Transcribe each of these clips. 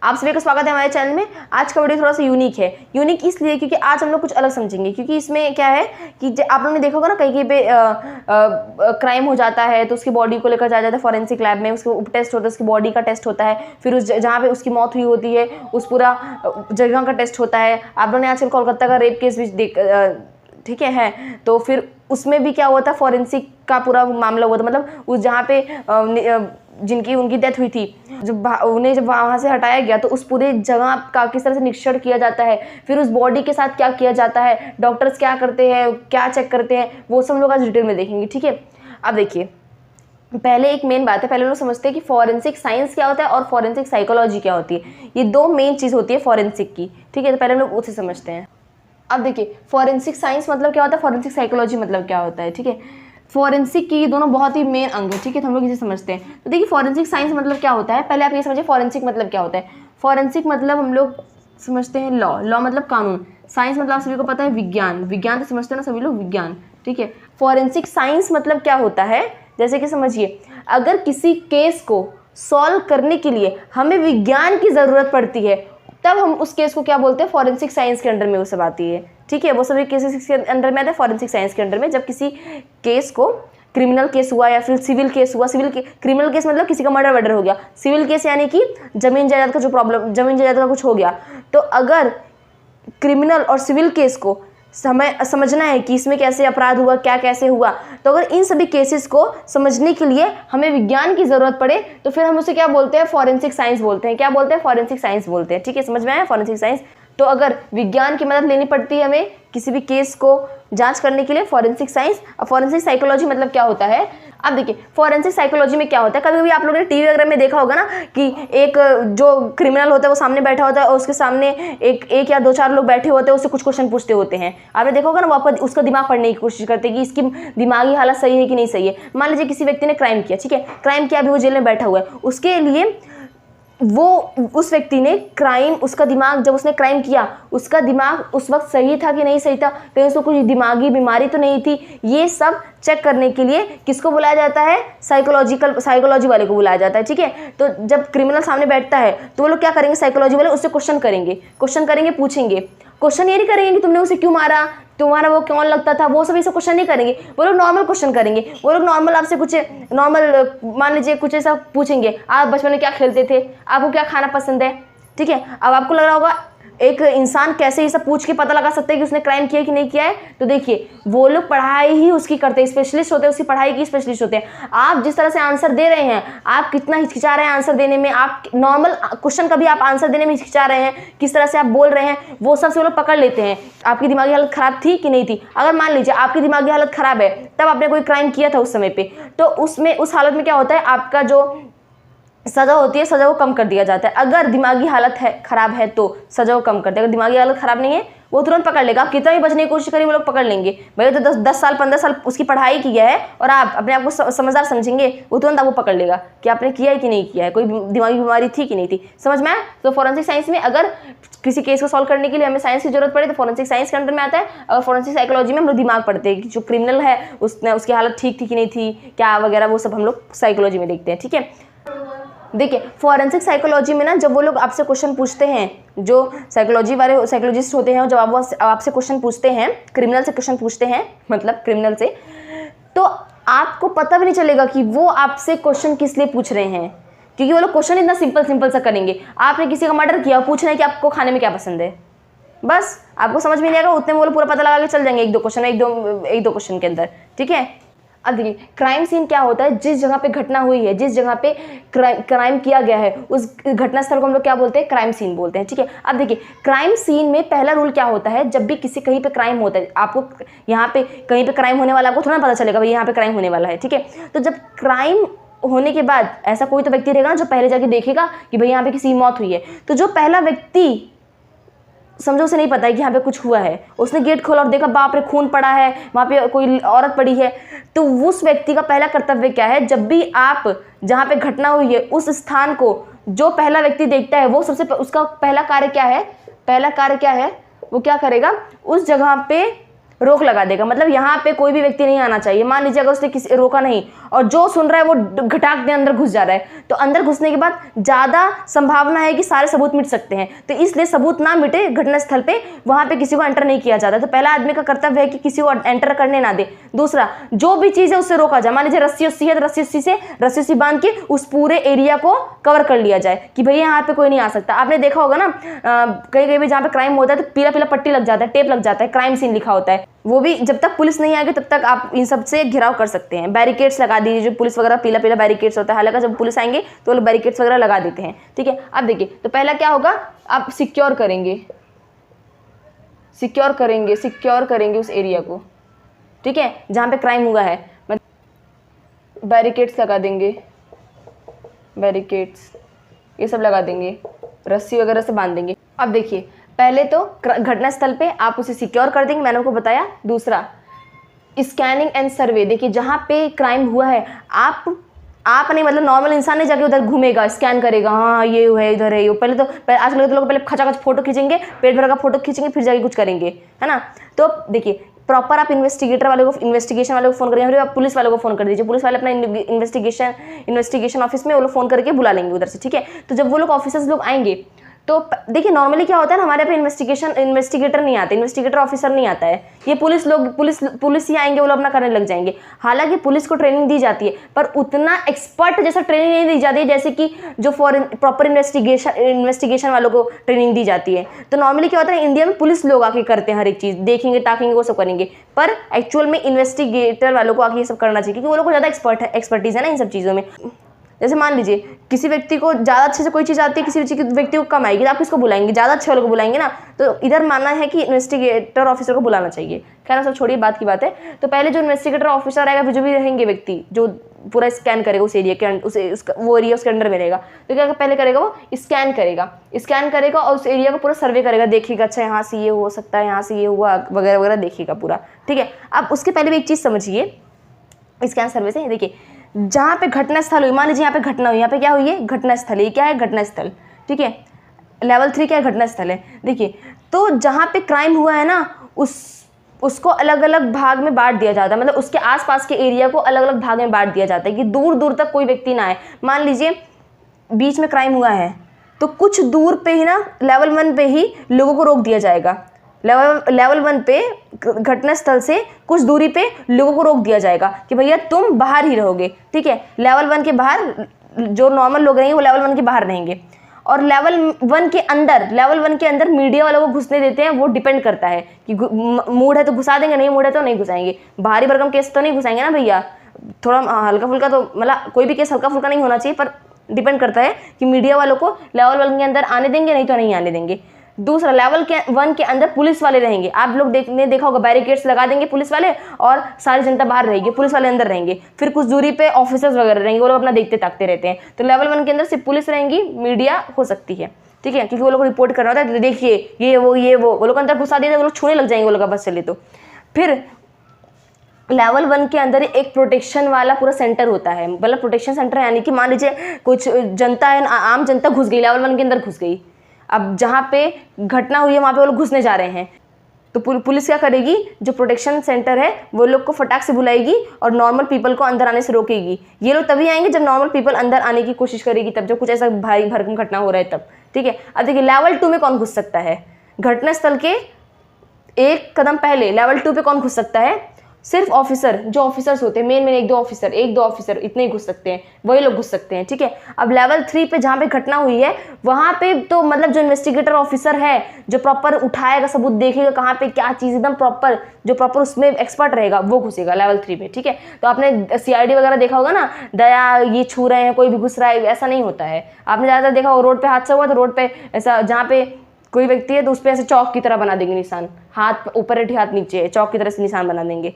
आप सभी का स्वागत है हमारे चैनल में। आज का वीडियो थोड़ा सा यूनिक है। यूनिक इसलिए क्योंकि आज हम लोग कुछ अलग समझेंगे, क्योंकि इसमें क्या है कि आप लोगों ने देखा होगा ना, कहीं पे क्राइम हो जाता है तो उसकी बॉडी को लेकर जाया जाता है फॉरेंसिक लैब में, उसको टेस्ट होता है, उसकी बॉडी का टेस्ट होता है, फिर उस जहाँ पे उसकी मौत हुई होती है उस पूरा जगह का टेस्ट होता है। आप लोगों ने आजकल कोलकाता का रेप केस भी ठीक है, तो फिर उसमें भी क्या हुआ था, फॉरेंसिक का पूरा मामला हुआ था। मतलब उस जहाँ पे जिनकी उनकी डेथ हुई थी, जब वहाँ से हटाया गया तो उस पूरे जगह का किस तरह से निरीक्षण किया जाता है, फिर उस बॉडी के साथ क्या किया जाता है, डॉक्टर्स क्या करते हैं, क्या चेक करते हैं, वो सब लोग आज डिटेल में देखेंगे। ठीक है, अब देखिए, पहले एक मेन बात है, पहले लोग समझते हैं कि फॉरेंसिक साइंस क्या होता है और फॉरेंसिक साइकोलॉजी क्या होती है। ये दो मेन चीज़ होती है फॉरेंसिक की। ठीक है, तो पहले लोग उसे समझते हैं। अब देखिए, फॉरेंसिक साइंस मतलब क्या होता है, फॉरेंसिक साइकोलॉजी मतलब क्या होता है। ठीक है, फॉरेंसिक की ये दोनों बहुत ही मेन अंग है। ठीक है, तो हम लोग इसे समझते हैं। तो देखिए, फॉरेंसिक साइंस मतलब क्या होता है, पहले आप ये समझिए फॉरेंसिक मतलब क्या होता है। फॉरेंसिक मतलब हम लोग समझते हैं लॉ मतलब कानून। साइंस मतलब आप सभी को पता है विज्ञान, विज्ञान तो समझते हैं ना सभी लोग, विज्ञान। ठीक है, फॉरेंसिक साइंस मतलब क्या होता है, जैसे कि समझिए, अगर किसी केस को सॉल्व करने के लिए हमें विज्ञान की ज़रूरत पड़ती है, तब हम उस केस को क्या बोलते हैं, फॉरेंसिक साइंस के अंडर में वो सब आती है। ठीक है, वो सभी केसेस के अंडर में आते हैं फॉरेंसिक साइंस के अंडर में। जब किसी केस को, क्रिमिनल केस हुआ या फिर सिविल केस हुआ, क्रिमिनल केस मतलब किसी का मर्डर हो गया, सिविल केस यानी कि जमीन जायदाद का जो प्रॉब्लम, जमीन जायदाद का कुछ हो गया, तो अगर क्रिमिनल और सिविल केस को समझना है कि इसमें कैसे अपराध हुआ, क्या कैसे हुआ, तो अगर इन सभी केसेस को समझने के लिए हमें विज्ञान की ज़रूरत पड़े तो फिर हम उसे क्या बोलते हैं, फॉरेंसिक साइंस बोलते हैं। क्या बोलते हैं, फॉरेंसिक साइंस बोलते हैं। ठीक है, समझ में आया फॉरेंसिक साइंस। तो अगर विज्ञान की मदद लेनी पड़ती है हमें किसी भी केस को जांच करने के लिए, फॉरेंसिक साइंस। और फॉरेंसिक साइकोलॉजी मतलब क्या होता है, अब देखिए, फॉरेंसिक साइकोलॉजी में क्या होता है, कभी भी आप लोगों ने टीवी वगैरह में देखा होगा ना कि एक जो क्रिमिनल होता है वो सामने बैठा होता है और उसके सामने एक या दो चार लोग बैठे होते हैं, उससे कुछ क्वेश्चन पूछते होते हैं। आपने देखा होगा ना, वो उसका दिमाग पढ़ने की कोशिश करते हैं कि इसकी दिमागी हालत सही है कि नहीं सही है। मान लीजिए किसी व्यक्ति ने क्राइम किया, ठीक है, क्राइम किया, अभी वो जेल में बैठा हुआ है, उसके लिए वो उस व्यक्ति ने क्राइम, उसका दिमाग जब उसने क्राइम किया, उसका दिमाग उस वक्त सही था कि नहीं सही था, कहीं उसको कुछ दिमागी बीमारी तो नहीं थी, ये सब चेक करने के लिए किसको बुलाया जाता है, साइकोलॉजी वाले को बुलाया जाता है। ठीक है, तो जब क्रिमिनल सामने बैठता है तो वो लोग क्या करेंगे, साइकोलॉजी वाले उससे क्वेश्चन करेंगे, पूछेंगे। क्वेश्चन ये नहीं करेंगे कि तुमने उसे क्यों मारा, तुम्हारा वो कौन लगता था, वो सभी से क्वेश्चन नहीं करेंगे। वो लोग नॉर्मल क्वेश्चन करेंगे। वो लोग नॉर्मल आपसे कुछ नॉर्मल, मान लीजिए कुछ ऐसा पूछेंगे, आप बचपन में क्या खेलते थे, आपको क्या खाना पसंद है। ठीक है, अब आपको लग रहा होगा एक इंसान कैसे ये सब पूछ के पता लगा सकते हैं कि उसने क्राइम किया कि नहीं किया है। तो देखिए, वो लोग पढ़ाई ही उसकी करते हैं, स्पेशलिस्ट होते हैं, उसकी पढ़ाई की स्पेशलिस्ट होते हैं। आप जिस तरह से आंसर दे रहे हैं, आप कितना हिचकिचा रहे हैं आंसर देने में, आप नॉर्मल क्वेश्चन का भी आप आंसर देने में हिचकिचा रहे हैं, किस तरह से आप बोल रहे हैं, वो सब से वो लोग पकड़ लेते हैं आपकी दिमागी हालत खराब थी कि नहीं थी। अगर मान लीजिए आपकी दिमागी हालत खराब है, तब आपने कोई क्राइम किया था उस समय पे, तो उसमें उस हालत में क्या होता है, आपका जो सजा होती है, सजा को कम कर दिया जाता है। अगर दिमागी हालत है खराब है तो सजा को कम करते हैं, अगर दिमागी हालत खराब नहीं है वो तुरंत पकड़ लेगा। आप कितना भी बचने की कोशिश करिए, वो लोग पकड़ लेंगे। भले तो 10 साल 15 साल उसकी पढ़ाई किया है और आप अपने आप को समझदार समझेंगे, वो तुरंत आपको पकड़ लेगा कि आपने किया है कि नहीं किया है, कोई दिमागी बीमारी थी कि नहीं थी। समझ में आया। तो फॉरेंसिक साइंस में अगर किसी केस को सॉल्व करने के लिए हमें साइंस की जरूरत पड़े तो फॉरेंसिक साइंस के अंडर में आता है। और फॉरेंसिक साइकोलॉजी में हम लोग दिमाग पढ़ते हैं कि जो क्रिमिनल है उसकी हालत ठीक थी कि नहीं थी, क्या वगैरह, वो सब हम लोग साइकोलॉजी में देखते हैं। ठीक है, देखिए, फॉरेंसिक साइकोलॉजी में ना, जब वो लोग आपसे क्वेश्चन पूछते हैं, जो साइकोलॉजी वाले साइकोलॉजिस्ट होते हैं, जब आपसे क्वेश्चन पूछते हैं, क्रिमिनल से क्वेश्चन पूछते हैं, मतलब क्रिमिनल से, तो आपको पता भी नहीं चलेगा कि वो आपसे क्वेश्चन किस लिए पूछ रहे हैं, क्योंकि वो लोग क्वेश्चन इतना सिंपल सा करेंगे। आपने किसी का मर्डर किया, पूछ रहे हैं कि आपको खाने में क्या पसंद है, बस आपको समझ में नहीं आएगा, उतने में वो लोग पूरा पता लगा के चल जाएंगे एक दो क्वेश्चन के अंदर। ठीक है, अब देखिए, क्राइम सीन क्या होता है, जिस जगह पे घटना हुई है, जिस जगह पे क्राइम किया गया है, उस घटना स्थल को हम लोग क्या बोलते हैं, क्राइम सीन बोलते हैं। ठीक है, अब देखिए, क्राइम सीन में पहला रूल क्या होता है, जब भी कहीं पे क्राइम होता है, आपको यहाँ पे कहीं पे क्राइम होने वाला, आपको थोड़ा पता चलेगा भाई यहाँ पे क्राइम होने वाला है। ठीक है, तो जब क्राइम होने के बाद ऐसा कोई तो व्यक्ति रहेगा ना जो पहले जाके देखेगा कि भाई यहाँ पे किसी की मौत हुई है, तो जो पहला व्यक्ति, समझो उसे नहीं पता है कि यहाँ पे कुछ हुआ है, उसने गेट खोला और देखा बाप रे खून पड़ा है, वहाँ पे कोई औरत पड़ी है, तो उस व्यक्ति का पहला कर्तव्य क्या है, जब भी आप जहाँ पे घटना हुई है उस स्थान को जो पहला व्यक्ति देखता है, वो उसका पहला कार्य क्या है, वो क्या करेगा, उस जगह पे रोक लगा देगा। मतलब यहाँ पे कोई भी व्यक्ति नहीं आना चाहिए। मान लीजिए अगर उसने किसी रोका नहीं और जो सुन रहा है वो घटाक दे अंदर घुस जा रहा है, तो अंदर घुसने के बाद ज़्यादा संभावना है कि सारे सबूत मिट सकते हैं। तो इसलिए सबूत ना मिटे घटनास्थल पे, वहाँ पे किसी को एंटर नहीं किया जाता। तो पहला आदमी का कर्तव्य है कि किसी को एंटर करने ना दे। दूसरा, जो भी चीज़ है उससे रोका जाए। मान लीजिए रस्सी उस्सी है तो रस्सी बांध के उस पूरे एरिया को कवर कर लिया जाए कि भैया यहाँ पे कोई नहीं आ सकता। आपने देखा होगा ना कहीं कहीं भी जहाँ पे क्राइम होता है तो पीला पीला पट्टी लग जाता है, टेप लग जाता है, क्राइम सीन लिखा होता है। वो भी जब तक पुलिस नहीं आएगी तब तक आप इन सब से घिराव कर सकते हैं। बैरिकेड्स लगा दीजिए, जो पुलिस वगैरह पीला पीला बैरिकेड्स होता है। हालांकि जब पुलिस आएंगे तो वो लोग बैरिकेड्स वगैरह लगा देते हैं, ठीक है। अब देखिए, तो पहला क्या होगा, आप सिक्योर करेंगे उस एरिया को, ठीक है, जहाँ पे क्राइम हुआ है। बैरिकेड्स लगा देंगे, बैरिकेड्स ये सब लगा देंगे, रस्सी वगैरह से बांध देंगे। अब देखिए, पहले तो घटनास्थल पे आप उसे सिक्योर कर देंगे, मैंने आपको बताया। दूसरा, स्कैनिंग एंड सर्वे। देखिए, जहाँ पे क्राइम हुआ है आप नहीं, मतलब नॉर्मल इंसान नहीं जाके उधर घूमेगा, स्कैन करेगा, हाँ ये है इधर है ये। पहले तो आजकल तो लोग पहले खचाखच फोटो खींचेंगे, पेट भर का फोटो खींचेंगे, फिर जाके कुछ करेंगे, है ना। तो देखिए, प्रॉपर आप इन्वेस्टिगेशन वाले को फोन करेंगे, फिर आप पुलिस वालों को फोन कर दीजिए। पुलिस वाले अपना इन्वेस्टिगेशन ऑफिस में वो लोग फोन करके बुला लेंगे उधर से, ठीक है। तो जब वो लोग ऑफिसर्स लोग आएंगे तो देखिए, नॉर्मली क्या होता है ना, हमारे पे इन्वेस्टिगेटर नहीं आते, इन्वेस्टिगेटर ऑफिसर नहीं आता है। ये पुलिस ही आएंगे, वो लोग अपना करने लग जाएंगे। हालांकि पुलिस को ट्रेनिंग दी जाती है, पर उतना एक्सपर्ट जैसा ट्रेनिंग नहीं दी जाती है जैसे कि जो प्रॉपर इन्वेस्टिगेशन वालों को ट्रेनिंग दी जाती है। तो नॉर्मली क्या होता है, इंडिया में पुलिस लोग आके करते हैं, हर एक चीज़ देखेंगे ताकेंगे वो सब करेंगे, पर एक्चुअल में इन्वेस्टिगेटर वालों को आके ये सब करना चाहिए, क्योंकि वो लोग को ज़्यादा एक्सपर्टीज है ना इन सब चीज़ों में। जैसे मान लीजिए किसी व्यक्ति को ज़्यादा अच्छे से कोई चीज़ आती है, किसी व्यक्ति को कम आएगी, तो आप किसको बुलाएंगे, ज़्यादा अच्छे वालों को बुलाएंगे ना। तो इधर मानना है कि इन्वेस्टिगेटर ऑफिसर को बुलाना चाहिए। खैर सब छोड़िए, बात की बात है। तो पहले जो इन्वेस्टिगेटर ऑफिसर आएगा, फिर जो भी रहेंगे व्यक्ति जो पूरा स्कैन करेगा उस एरिया के वो एरिया उसके अंडर में रहेगा, तो क्या पहले करेगा, वो स्कैन करेगा और उस एरिया को पूरा सर्वे करेगा, देखेगा अच्छा यहाँ से ये हो सकता है, यहाँ से ये हुआ वगैरह वगैरह देखेगा पूरा, ठीक है। अब उसके पहले भी एक चीज़ समझिए स्कैन सर्वे से। देखिए, जहाँ पे घटनास्थल हुई, मान लीजिए यहाँ पे घटना हुई, यहाँ पे क्या हुई है, घटनास्थल। ये क्या है, घटनास्थल, ठीक है। लेवल 3 क्या है, घटनास्थल है। देखिए, तो जहाँ पे क्राइम हुआ है ना, उसको अलग अलग भाग में बांट दिया जाता है, मतलब उसके आसपास के एरिया को अलग अलग भाग में बांट दिया जाता है कि दूर दूर तक कोई व्यक्ति ना आए। मान लीजिए बीच में क्राइम हुआ है, तो कुछ दूर पे ही ना, लेवल 1 पे ही लोगों को रोक दिया जाएगा। लेवल 1 पे घटनास्थल से कुछ दूरी पे लोगों को रोक दिया जाएगा कि भैया तुम बाहर ही रहोगे, ठीक है। लेवल 1 के बाहर जो नॉर्मल लोग रहेंगे वो लेवल 1 के बाहर रहेंगे, और लेवल 1 के अंदर मीडिया वालों को घुसने देते हैं। वो डिपेंड करता है कि मूड है तो घुसा देंगे, नहीं मूड है तो नहीं घुसाएंगे। भारी भरकम केस तो नहीं घुसाएंगे ना भैया, थोड़ा हल्का फुल्का, तो मतलब कोई भी केस हल्का फुल्का नहीं होना चाहिए, पर डिपेंड करता है कि मीडिया वालों को लेवल 1 के अंदर आने देंगे, नहीं तो नहीं आने देंगे। दूसरा, लेवल 1 के अंदर पुलिस वाले रहेंगे। आप लोग देखा होगा, बैरिकेड्स लगा देंगे पुलिस वाले, और सारी जनता बाहर रहेगी, पुलिस वाले अंदर रहेंगे। फिर कुछ दूरी पे ऑफिसर्स वगैरह रहेंगे, वो लोग अपना देखते ताकते रहते हैं। तो लेवल 1 के अंदर सिर्फ पुलिस रहेंगी, मीडिया हो सकती है, ठीक है, क्योंकि वो लोग रिपोर्ट करना होता है। तो देखिए ये वो लोग अंदर घुसा देते हैं, वो लोग छूने लग जाएंगे वो लोग बस चले तो। फिर लेवल 1 के अंदर एक प्रोटेक्शन वाला पूरा सेंटर होता है, मतलब प्रोटेक्शन सेंटर, यानी कि मान लीजिए कुछ जनता है, आम जनता घुस गई, लेवल 1 के अंदर घुस गई। अब जहाँ पे घटना हुई है वहाँ पे वो लोग घुसने जा रहे हैं, तो पुलिस क्या करेगी, जो प्रोटेक्शन सेंटर है वो लोग को फटाक से बुलाएगी और नॉर्मल पीपल को अंदर आने से रोकेगी। ये लोग तभी आएंगे जब नॉर्मल पीपल अंदर आने की कोशिश करेगी, तब जब कुछ ऐसा भारी भरकम घटना हो रहा है तब, ठीक है। अब देखिए, लेवल 2 में कौन घुस सकता है, घटनास्थल के एक कदम पहले लेवल 2 पे कौन घुस सकता है, सिर्फ ऑफिसर, जो ऑफिसर्स होते हैं मेन एक दो ऑफिसर इतने ही घुस सकते हैं, वही लोग घुस सकते हैं, ठीक है। अब लेवल 3 पे जहाँ पे घटना हुई है वहाँ पे तो मतलब जो इन्वेस्टिगेटर ऑफिसर है, जो प्रॉपर उठाएगा सबूत, देखेगा कहाँ पे क्या चीज़, एकदम प्रॉपर उसमें एक्सपर्ट रहेगा, वो घुसेगा लेवल 3 पे, ठीक है। तो आपने CID वगैरह देखा होगा ना, दया ये छू रहे हैं, कोई भी घुस रहा है, ऐसा नहीं होता है। आपने ज़्यादातर देखा होगा, रोड पे हादसा हुआ तो रोड पे ऐसा, जहाँ पे कोई व्यक्ति है तो उस पर ऐसे चौक की तरह बना देंगे निशान, हाथ ऊपर है हाथ नीचे है, चौक की तरह से निशान बना देंगे,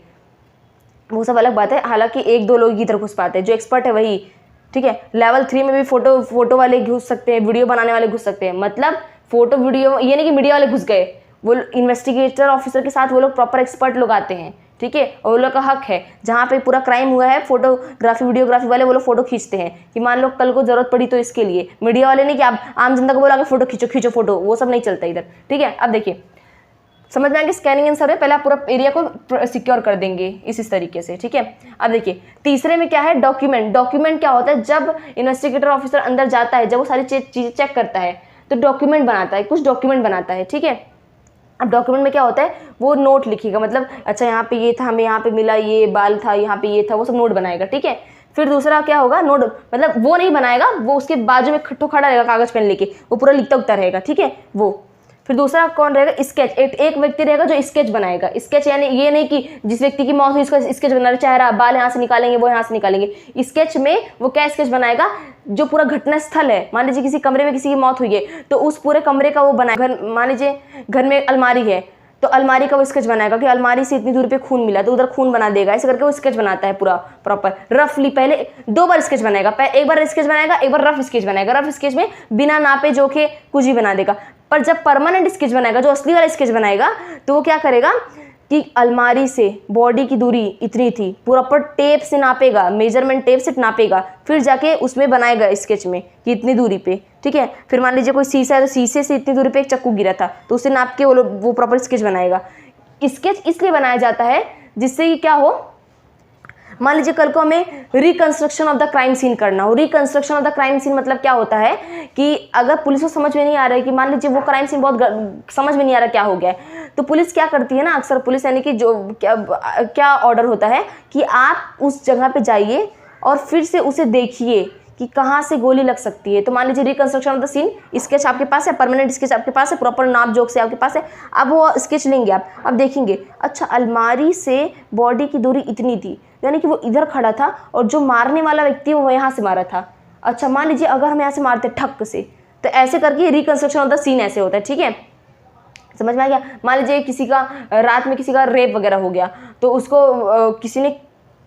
वो सब अलग बात है। हालांकि 1-2 लोग की तरह घुस पाते हैं, जो एक्सपर्ट है वही, ठीक है। लेवल 3 में भी फोटो वाले घुस सकते हैं, वीडियो बनाने वाले घुस सकते हैं, मतलब फोटो वीडियो, ये नहीं कि मीडिया वाले घुस गए, वो इन्वेस्टिगेटर ऑफिसर के साथ वो लोग प्रॉपर एक्सपर्ट लोग आते हैं, ठीक है। और वो लोग का हक है, जहाँ पे पूरा क्राइम हुआ है, फोटोग्राफी वीडियोग्राफी वाले वो लोग फोटो खींचते हैं कि मान लो कल को जरूरत पड़ी तो इसके लिए। मीडिया वाले नहीं कि आप आम जनता को बोला कि फोटो खींचो फोटो, वो सब नहीं चलता इधर, ठीक है। अब देखिए, समझ में आएंगे। स्कैनिंग एंड सर्वे, पहले आप पूरा एरिया को सिक्योर कर देंगे इस तरीके से, ठीक है। अब देखिए तीसरे में क्या है, डॉक्यूमेंट। डॉक्यूमेंट क्या होता है, जब इन्वेस्टिगेटर ऑफिसर अंदर जाता है, जब वो सारी चीजें चेक करता है तो डॉक्यूमेंट बनाता है, कुछ डॉक्यूमेंट बनाता है, ठीक है। अब डॉक्यूमेंट में क्या होता है, वो नोट लिखेगा, मतलब अच्छा यहाँ पे ये था, हमें यहाँ पे मिला, ये बाल था, यहाँ पे ये था, वो सब नोट बनाएगा, ठीक है। फिर दूसरा क्या होगा, नोट मतलब वो नहीं बनाएगा, वो उसके बाजू में खड़ा रहेगा कागज पेन लेके, वो पूरा लिखता उगता रहेगा, ठीक है वो। फिर दूसरा कौन रहेगा, स्केच। एक व्यक्ति रहेगा जो स्केच बनाएगा। स्केच यानी ये नहीं कि जिस व्यक्ति की मौत हुई उसका स्केच बना रहा, चेहरा बाल यहाँ से निकालेंगे, वो यहाँ से निकालेंगे। स्केच में वो क्या स्केच बनाएगा, जो पूरा घटना स्थल है, मान लीजिए किसी कमरे में किसी की मौत हुई है तो उस पूरे कमरे का वो बनाएगा। मान लीजिए घर में अलमारी है तो अलमारी का वो स्केच बनाएगा कि अलमारी से इतनी दूरी पे खून मिला तो उधर खून बना देगा, ऐसे करके वो स्केच बनाता है पूरा प्रॉपर रफली। पहले 2 बार स्केच बनाएगा, एक बार स्केच बनाएगा, एक बार रफ स्केच बनाएगा। रफ स्केच में बिना नापे जोखे कुछ भी बना देगा। पर जब परमानेंट स्केच बनाएगा, जो असली वाला स्केच बनाएगा, तो वो क्या करेगा कि अलमारी से बॉडी की दूरी इतनी थी, प्रॉपर टेप से नापेगा, मेजरमेंट टेप से नापेगा, फिर जाके उसमें बनाएगा स्केच में कि इतनी दूरी पे, ठीक है। फिर मान लीजिए कोई शीशा है तो शीशे से इतनी दूरी पे एक चक्कू गिरा था तो उसे नाप के वो प्रॉपर स्केच बनाएगा। स्केच इसलिए बनाया जाता है जिससे कि क्या हो, मान लीजिए कल को हमें reconstruction of the crime scene करना हो। Reconstruction of the crime scene मतलब क्या होता है कि अगर पुलिस को समझ में नहीं आ रहा है कि मान लीजिए वो क्राइम सीन बहुत समझ में नहीं आ रहा क्या हो गया है, तो पुलिस क्या करती है ना, अक्सर पुलिस यानी कि जो क्या ऑर्डर होता है कि आप उस जगह पे जाइए और फिर से उसे देखिए कि कहाँ से गोली लग सकती है। तो मान लीजिए reconstruction of the scene sketch आपके पास है, परमानेंट स्केच आपके पास है, प्रॉपर नाप जोक से आपके पास है। अब वो स्केच लेंगे आप, अब देखेंगे अच्छा अलमारी से बॉडी की दूरी इतनी थी, यानी कि वो इधर खड़ा था और जो मारने वाला व्यक्ति वो यहाँ से मारा था। अच्छा मान लीजिए अगर हम यहाँ से मारते ठक से, तो ऐसे करके रिकंस्ट्रक्शन ऑफ द सीन ऐसे होता है, ठीक है। समझ में आ गया। मान लीजिए किसी का रात में किसी का रेप वगैरह हो गया तो उसको किसी ने